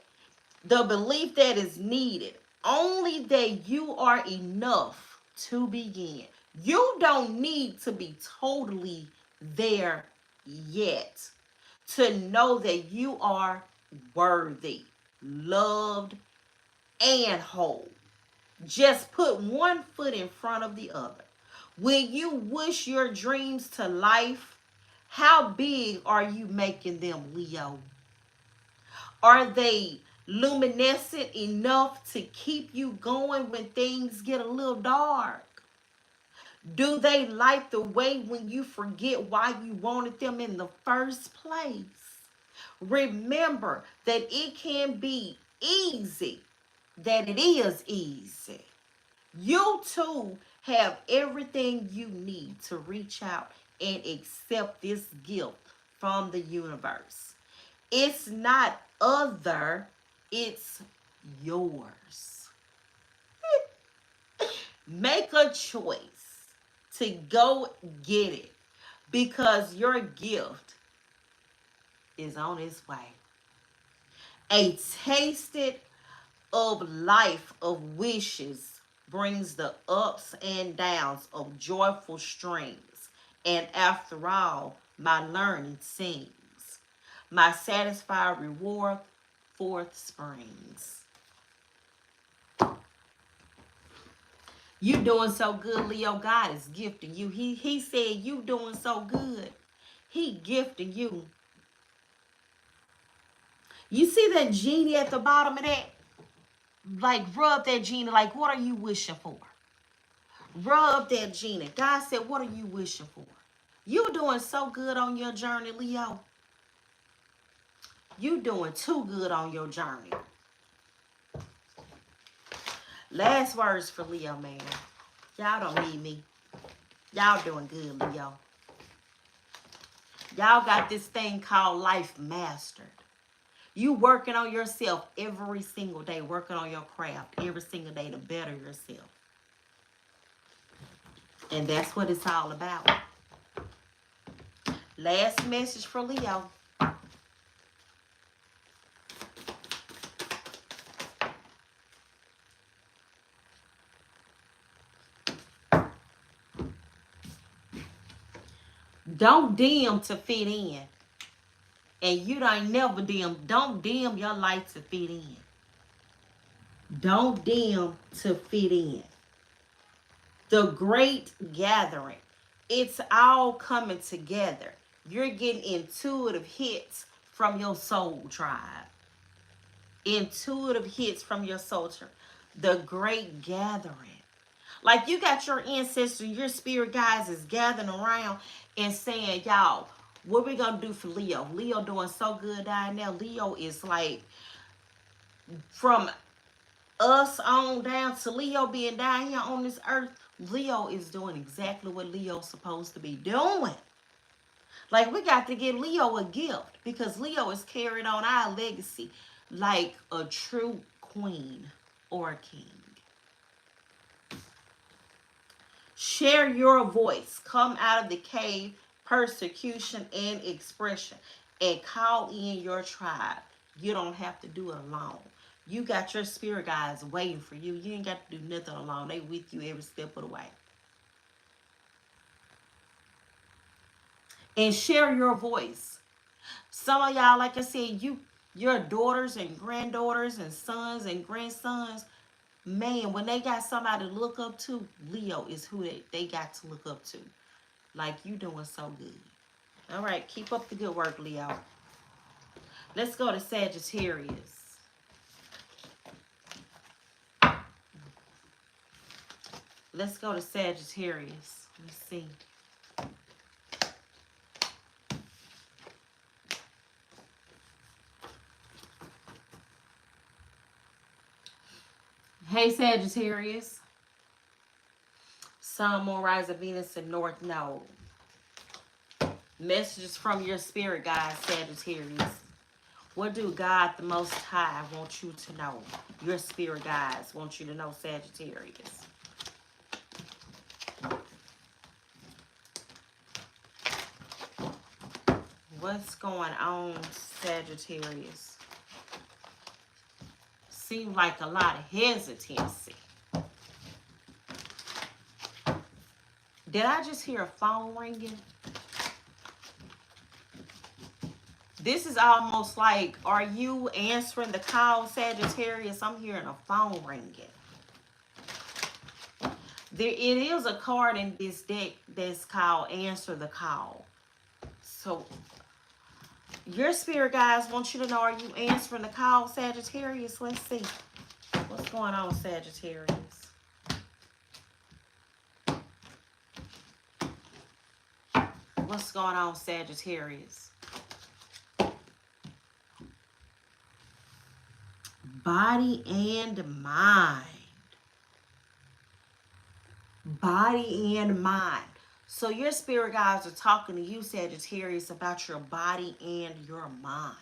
is needed, only that you are enough to begin. You don't need to be totally there yet to know that you are worthy, loved, and whole. Just put one foot in front of the other. When you wish your dreams to life, how big are you making them, Leo? Are they luminescent enough to keep you going when things get a little dark? Do they light the way when you forget why you wanted them in the first place? Remember that it can be easy, that it is easy. You too have everything you need to reach out and accept this gift from the universe. It's not other, it's yours. Make a choice to go get it because your gift is on its way. A tasted of life of wishes brings the ups and downs of joyful strings. And after all, my learning sings. My satisfied reward forth springs. You doing so good, Leo. God is gifting you. He said you doing so good. He gifting you. You see that genie at the bottom of that? Like, rub that genie. Like, what are you wishing for? Rub that genie. God said, what are you wishing for? You doing so good on your journey, Leo. You doing too good on your journey. Last words for Leo, man. Y'all don't need me. Y'all doing good, Leo. Y'all got this thing called life mastered. You working on yourself every single day, working on your craft every single day to better yourself. And that's what it's all about. Last message for Leo. Don't dim to fit in. And you don't never dim. Don't dim your light to fit in. Don't dim to fit in. The great gathering. It's all coming together. You're getting intuitive hits from your soul tribe. Intuitive hits from your soul chart. The great gathering. Like you got your ancestors, your spirit guides is gathering around and saying, y'all, what we gonna do for Leo? Leo doing so good down there. Leo is like from us on down to Leo being down here on this earth. Leo is doing exactly what Leo's supposed to be doing. Like we got to give Leo a gift because Leo is carrying on our legacy like a true queen or a king. Share your voice. Come out of the cave, persecution, and expression. And call in your tribe. You don't have to do it alone. You got your spirit guides waiting for you. You ain't got to do nothing alone. They with you every step of the way. And share your voice. Some of y'all, like I said, your daughters and granddaughters and sons and grandsons, man, when they got somebody to look up to, Leo is who they got to look up to. Like you doing so good. All right, keep up the good work, Leo. Let's go to Sagittarius. Let's go to Sagittarius. Let's see. Hey, Sagittarius. Sun, Moon, Rising, Venus, and North Node. Messages from your spirit guide, Sagittarius. What do God the Most High want you to know? Your spirit guides want you to know, Sagittarius. What's going on, Sagittarius? Seems like a lot of hesitancy. Did I just hear a phone ringing? This is almost like, are you answering the call, Sagittarius? I'm hearing a phone ringing. It is a card in this deck that's called Answer the Call. So, your spirit guides want you to know, are you answering the call, Sagittarius? Let's see. What's going on, Sagittarius? What's going on, Sagittarius? Body and mind. Body and mind. So your spirit guides are talking to you, Sagittarius, about your body and your mind.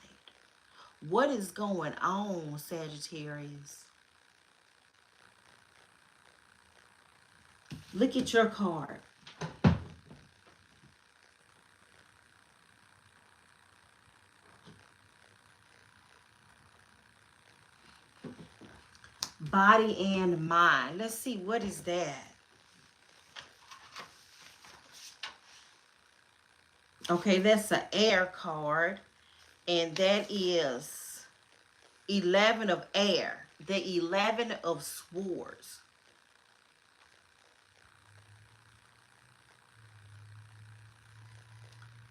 What is going on, Sagittarius? Look at your card. Body and mind. Let's see, what is that? Okay, that's an air card. And that is 11 of air. The 11 of swords.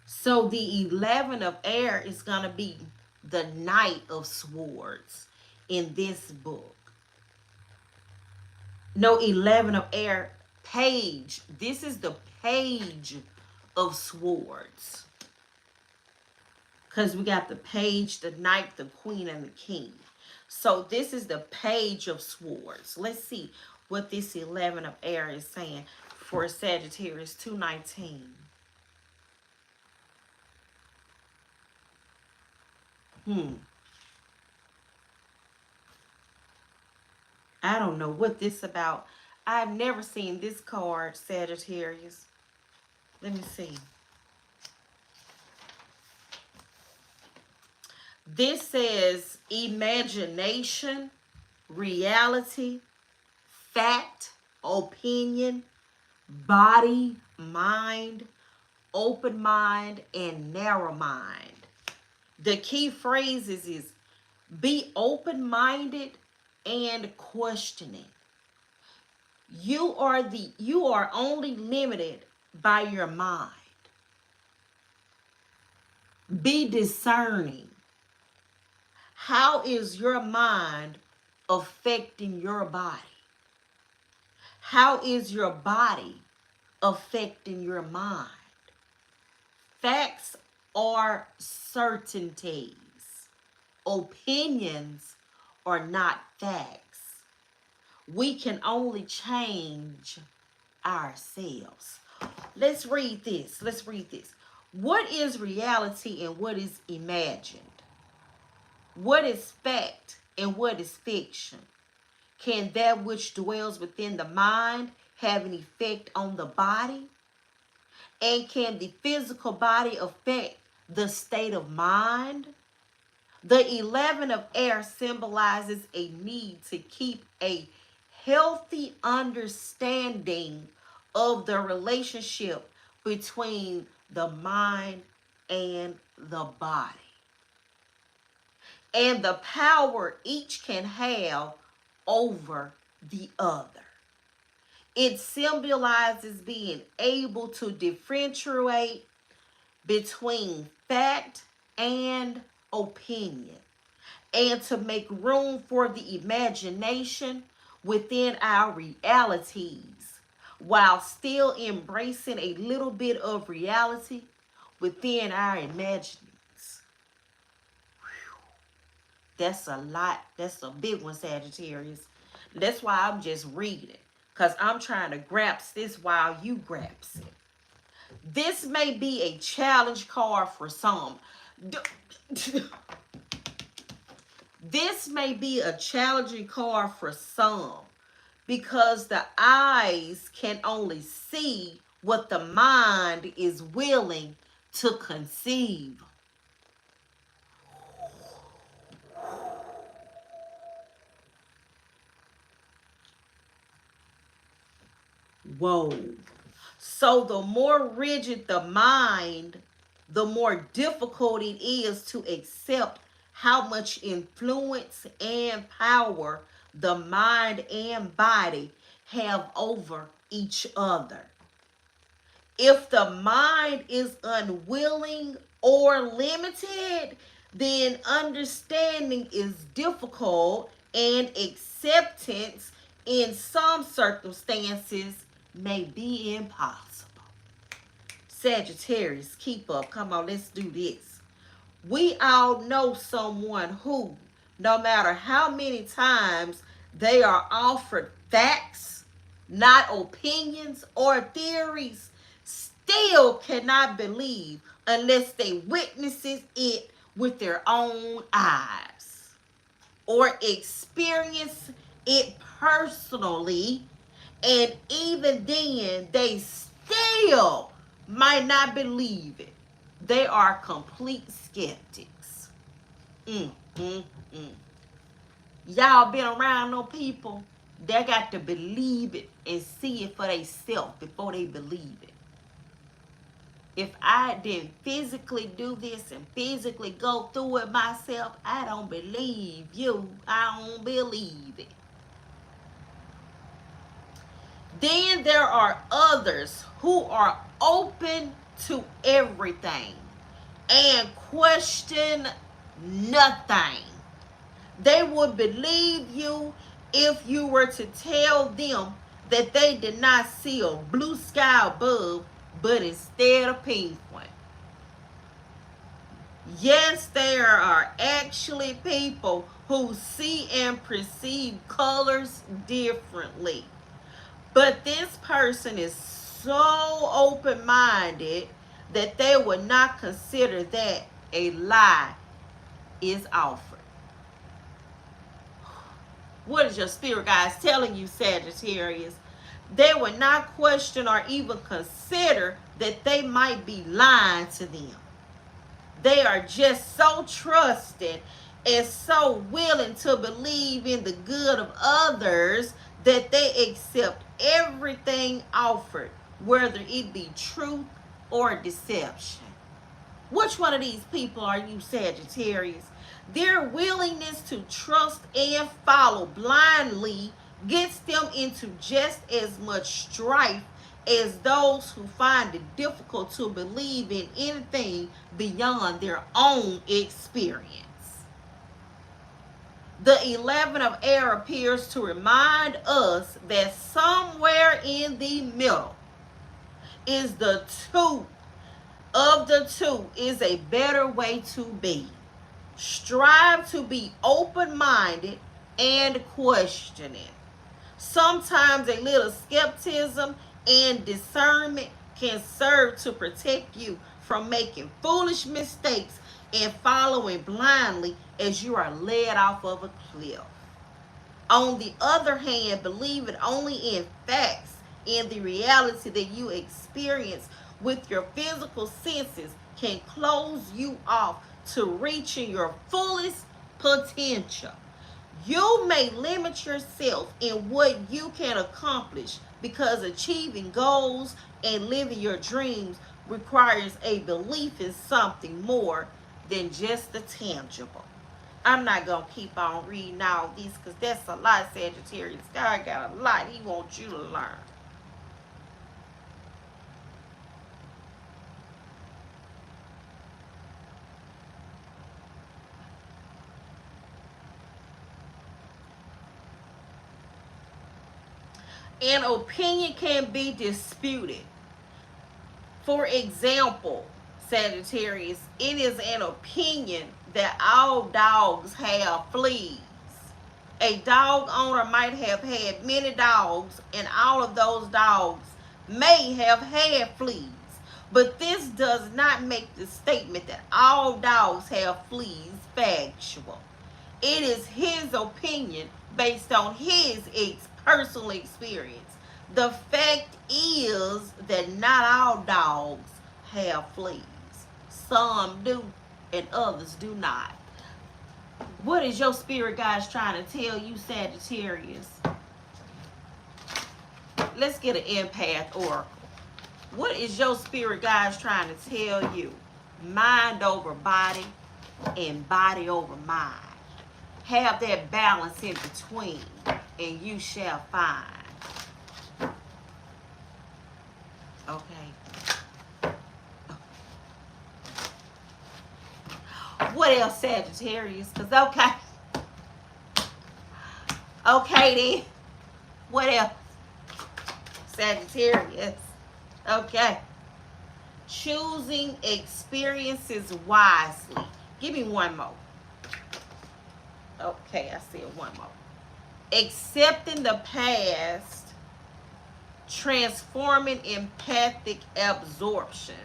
So the 11 of air is going to be the Knight of Swords in this book. No, 11 of air, page. This is the Page of Swords. Because we got the page, the knight, the queen, and the king. So this is the Page of Swords. Let's see what this 11 of air is saying for Sagittarius 219. I don't know what this about. I've never seen this card, Sagittarius. Let me see. This says imagination, reality, fact, opinion, body, mind, open mind, and narrow mind. The key phrases is be open-minded and questioning. You are only limited by your mind. Be discerning. How is your mind affecting your body? How is your body affecting your mind? Facts are certainties. Opinions are not facts. We can only change ourselves. Let's read this. Let's read this. What is reality and what is imagined? What is fact and what is fiction? Can that which dwells within the mind have an effect on the body? And can the physical body affect the state of mind? The 11 of air symbolizes a need to keep a healthy understanding of the relationship between the mind and the body, and the power each can have over the other. It symbolizes being able to differentiate between fact and opinion, and to make room for the imagination within our realities while still embracing a little bit of reality within our imaginings. That's a lot. That's a big one, Sagittarius. That's why I'm just reading, because I'm trying to grasp this while you grasp it. This may be a challenge card for some. This may be a challenging card for some because the eyes can only see what the mind is willing to conceive. Whoa. So the more rigid the mind, the more difficult it is to accept how much influence and power the mind and body have over each other. If the mind is unwilling or limited, then understanding is difficult and acceptance in some circumstances may be impossible. Sagittarius, keep up. Come on, let's do this. We all know someone who, no matter how many times they are offered facts, not opinions or theories, still cannot believe unless they witnesses it with their own eyes or experience it personally, and even then they still might not believe it. They are complete skeptics. Mm, mm, mm. Y'all been around no people that got to believe it and see it for themselves before they believe it. If I didn't physically do this and physically go through it myself, I don't believe you. I don't believe it. Then there are others who are open to everything and question nothing. They would believe you if you were to tell them that they did not see a blue sky above, but instead a pink one. Yes, there are actually people who see and perceive colors differently. But this person is so open-minded that they would not consider that a lie is offered. What is your spirit guides telling you, Sagittarius? They would not question or even consider that they might be lying to them. They are just so trusting and so willing to believe in the good of others that they accept everything offered, whether it be truth or deception. Which one of these people are you, Sagittarius? Their willingness to trust and follow blindly gets them into just as much strife as those who find it difficult to believe in anything beyond their own experience. The 11 of air appears to remind us that somewhere in the middle is the two of the two is a better way to be. Strive to be open-minded and questioning. Sometimes a little skepticism and discernment can serve to protect you from making foolish mistakes and following blindly as you are led off of a cliff. On the other hand, believing only in facts and the reality that you experience with your physical senses can close you off to reaching your fullest potential. You may limit yourself in what you can accomplish because achieving goals and living your dreams requires a belief in something more than just the tangible. I'm not going to keep on reading all these because that's a lot, Sagittarius. God got a lot he wants you to learn. An opinion can be disputed. For example, Sagittarius, it is an opinion that all dogs have fleas. A dog owner might have had many dogs, and all of those dogs may have had fleas. But this does not make the statement that all dogs have fleas factual. It is his opinion based on his personal experience. The fact is that not all dogs have fleas. Some do, and others do not. What is your spirit guides trying to tell you, Sagittarius? Let's get an empath oracle. What is your spirit guides trying to tell you? Mind over body and body over mind. Have that balance in between, and you shall find. Okay. What else, Sagittarius? Because, okay. Okay, then. What else? Sagittarius. Okay. Choosing experiences wisely. Give me one more. Okay, I said one more. Accepting the past, transforming empathic absorptions.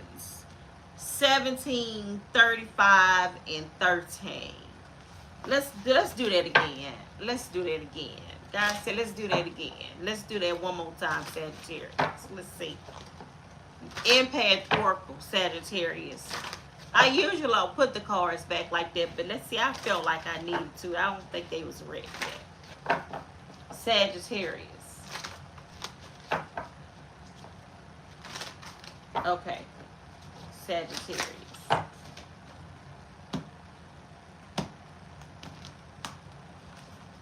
17, 35, and 13. Let's do that again. Let's do that again. God said, let's do that again. Let's do that one more time, Sagittarius. Let's see. Empath Oracle, Sagittarius. I usually don't put the cards back like that, but let's see. I felt like I needed to. I don't think they was ready yet. Sagittarius. Okay. Sagittarius.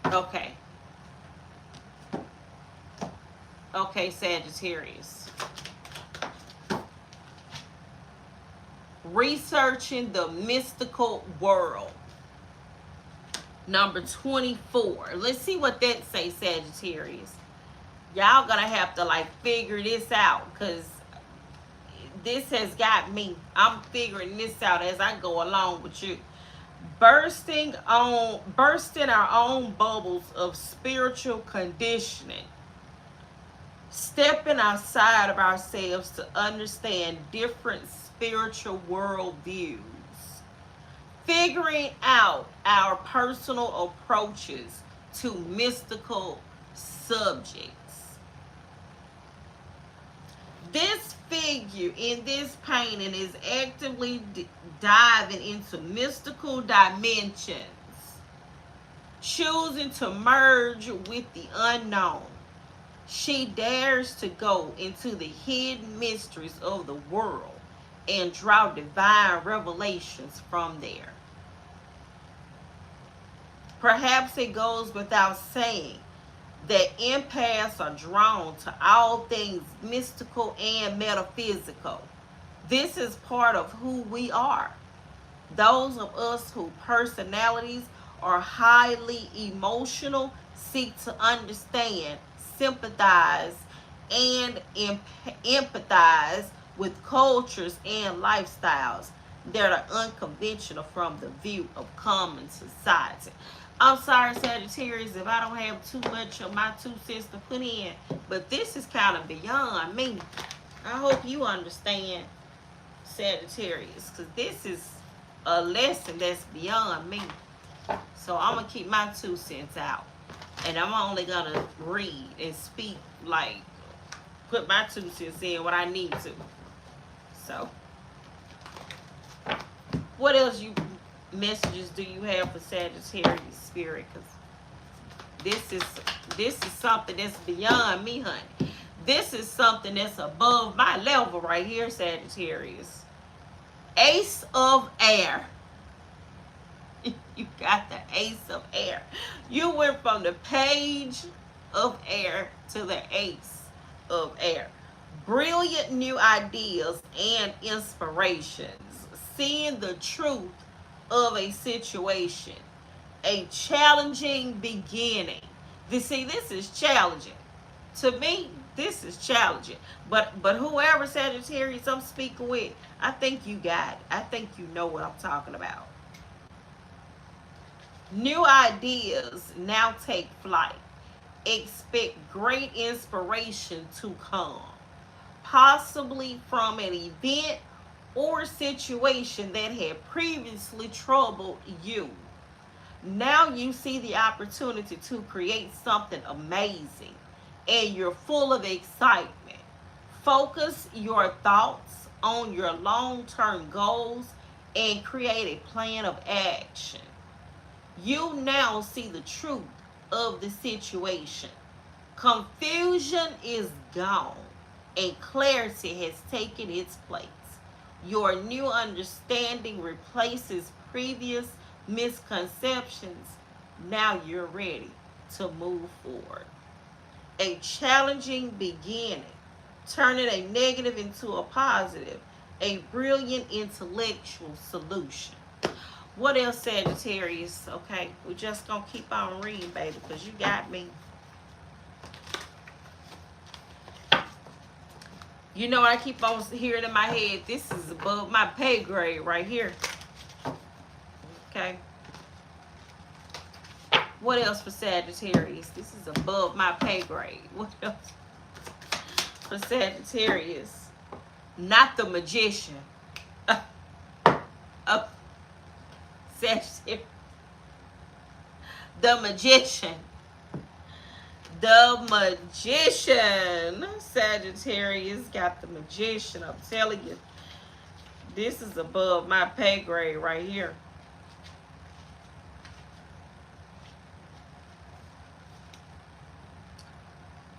Okay. Okay, Sagittarius. Researching the mystical world. Number 24. Let's see what that says, Sagittarius. Y'all gonna have to like figure this out, because this has got me. I'm figuring this out as I go along with you. Bursting our own bubbles of spiritual conditioning. Stepping outside of ourselves to understand different spiritual worldviews. Figuring out our personal approaches to mystical subjects. This figure in this painting is actively diving into mystical dimensions, choosing to merge with the unknown. She dares to go into the hidden mysteries of the world and draw divine revelations from there. Perhaps it goes without saying that empaths are drawn to all things mystical and metaphysical. This is part of who we are. Those of us whose personalities are highly emotional, seek to understand, sympathize, and empathize with cultures and lifestyles that are unconventional from the view of common society. I'm sorry, Sagittarius, if I don't have too much of my 2 cents to put in, but this is kind of beyond me. I hope you understand, Sagittarius, because this is a lesson that's beyond me. So I'm going to keep my 2 cents out. And I'm only going to read and speak, like, put my 2 cents in what I need to. So, what else messages do you have for Sagittarius spirit? Because this is something that's beyond me, honey. This is something that's above my level right here, Sagittarius. Ace of Air. You got the Ace of Air. You went from the Page of Air to the Ace of Air. Brilliant new ideas and inspirations. Seeing the truth of a situation. A challenging beginning. This is challenging. To me, this is challenging. But whoever Sagittarius I'm speaking with, I think you got it. I think you know what I'm talking about. New ideas now take flight. Expect great inspiration to come, possibly from an event or situation that had previously troubled you. Now you see the opportunity to create something amazing and you're full of excitement. Focus your thoughts on your long-term goals and create a plan of action. You now see the truth of the situation. Confusion is gone and clarity has taken its place. Your new understanding replaces previous misconceptions. Now you're ready to move forward. A challenging beginning, turning a negative into a positive, a brilliant intellectual solution. What else, Sagittarius? Okay, we're just going to keep on reading, baby, because you got me. You know, I keep on hearing in my head, this is above my pay grade right here. Okay. What else for Sagittarius? This is above my pay grade. What else for Sagittarius? Not the magician. Sagittarius. The magician. The magician. Sagittarius got the magician. I'm telling you. This is above my pay grade right here.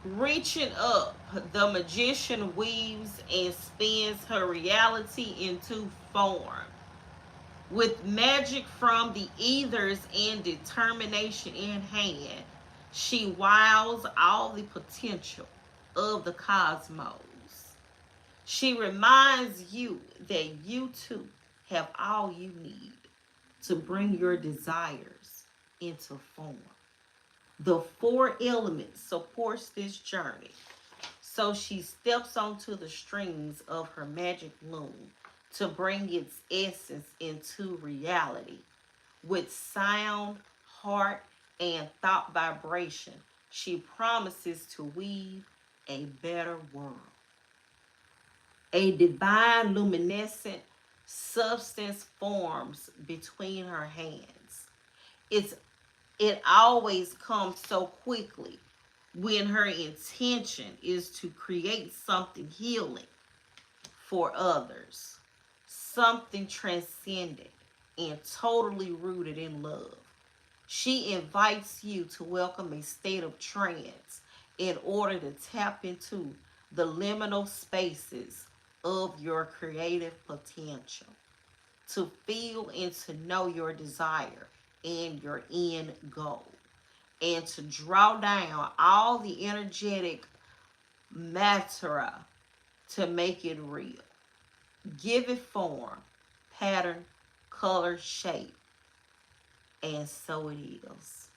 Reaching up, the magician weaves and spins her reality into form. With magic from the ethers and determination in hand, she wows all the potential of the cosmos. She reminds you that you too have all you need to bring your desires into form. The 4 elements supports this journey. So she steps onto the strings of her magic loom to bring its essence into reality. With sound, heart, and thought vibration, she promises to weave a better world. A divine luminescent substance forms between her hands. It always comes so quickly when her intention is to create something healing for others, something transcendent and totally rooted in love. She invites you to welcome a state of trance in order to tap into the liminal spaces of your creative potential, to feel and to know your desire and your end goal, and to draw down all the energetic matter to make it real. Give it form, pattern, color, shape, And so it is.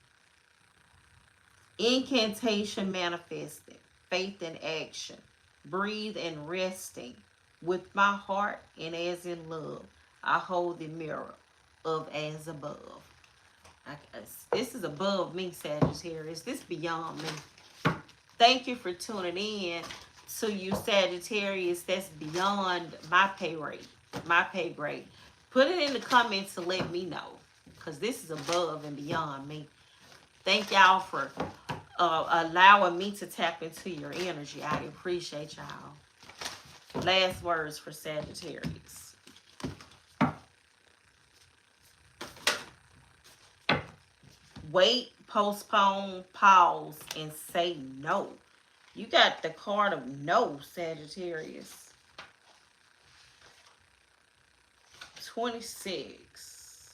Incantation manifested. Faith in action. Breathe and resting. With my heart and as in love, I hold the mirror of as above. This is above me, Sagittarius. This beyond me. Thank you for tuning in to you, Sagittarius. That's beyond my pay rate, my pay grade. Put it in the comments to let me know, because this is above and beyond me. Thank y'all for allowing me to tap into your energy. I appreciate y'all. Last words for Sagittarius. Wait, postpone, pause, and say no. You got the card of no, Sagittarius. 26.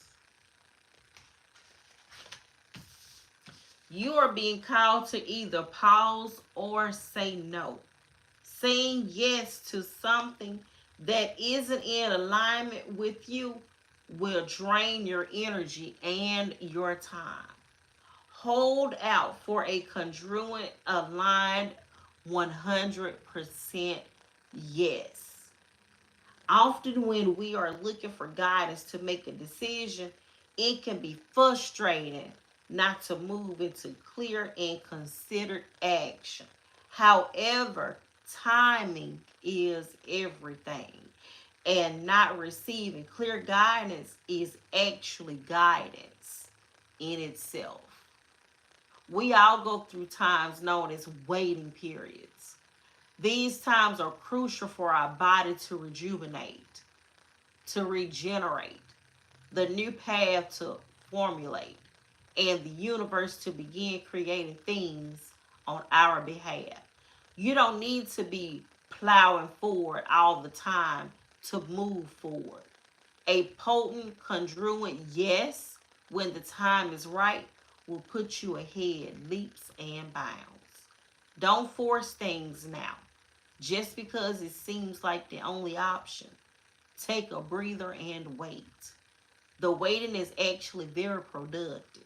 You are being called to either pause or say no. Saying yes to something that isn't in alignment with you will drain your energy and your time. Hold out for a congruent, aligned 100% yes. Often when we are looking for guidance to make a decision, it can be frustrating not to move into clear and considered action. However, timing is everything, and not receiving clear guidance is actually guidance in itself. We all go through times known as waiting periods. These times are crucial for our body to rejuvenate, to regenerate, the new path to formulate, and the universe to begin creating things on our behalf. You don't need to be plowing forward all the time to move forward. A potent, congruent yes, when the time is right, will put you ahead leaps and bounds. Don't force things now just because it seems like the only option. Take a breather and wait. The waiting is actually very productive.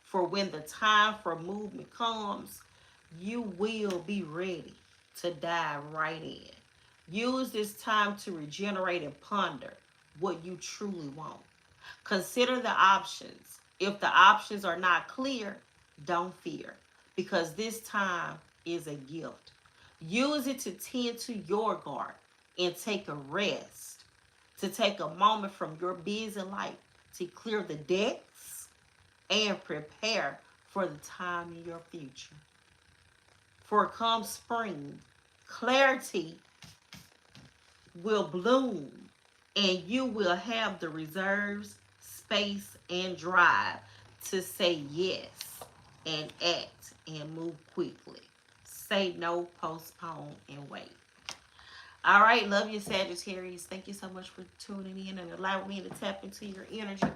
For when the time for movement comes, you will be ready to dive right in. Use this time to regenerate and ponder what you truly want. Consider the options. If the options are not clear, don't fear, because this time is a gift. Use it to tend to your garden and take a rest, to take a moment from your busy life to clear the decks and prepare for the time in your future. For come spring, clarity will bloom and you will have the reserves, space, and drive to say yes and act and move quickly. Say no, postpone, and wait. All right, love you, Sagittarius. Thank you so much for tuning in and allowing me to tap into your energy.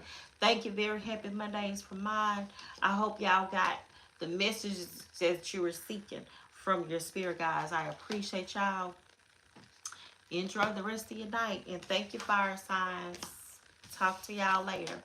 Thank you. Very happy Mondays from mine. I hope y'all got the messages that you were seeking from your spirit guides. I appreciate y'all. Enjoy the rest of your night. And thank you, fire signs. Talk to y'all later.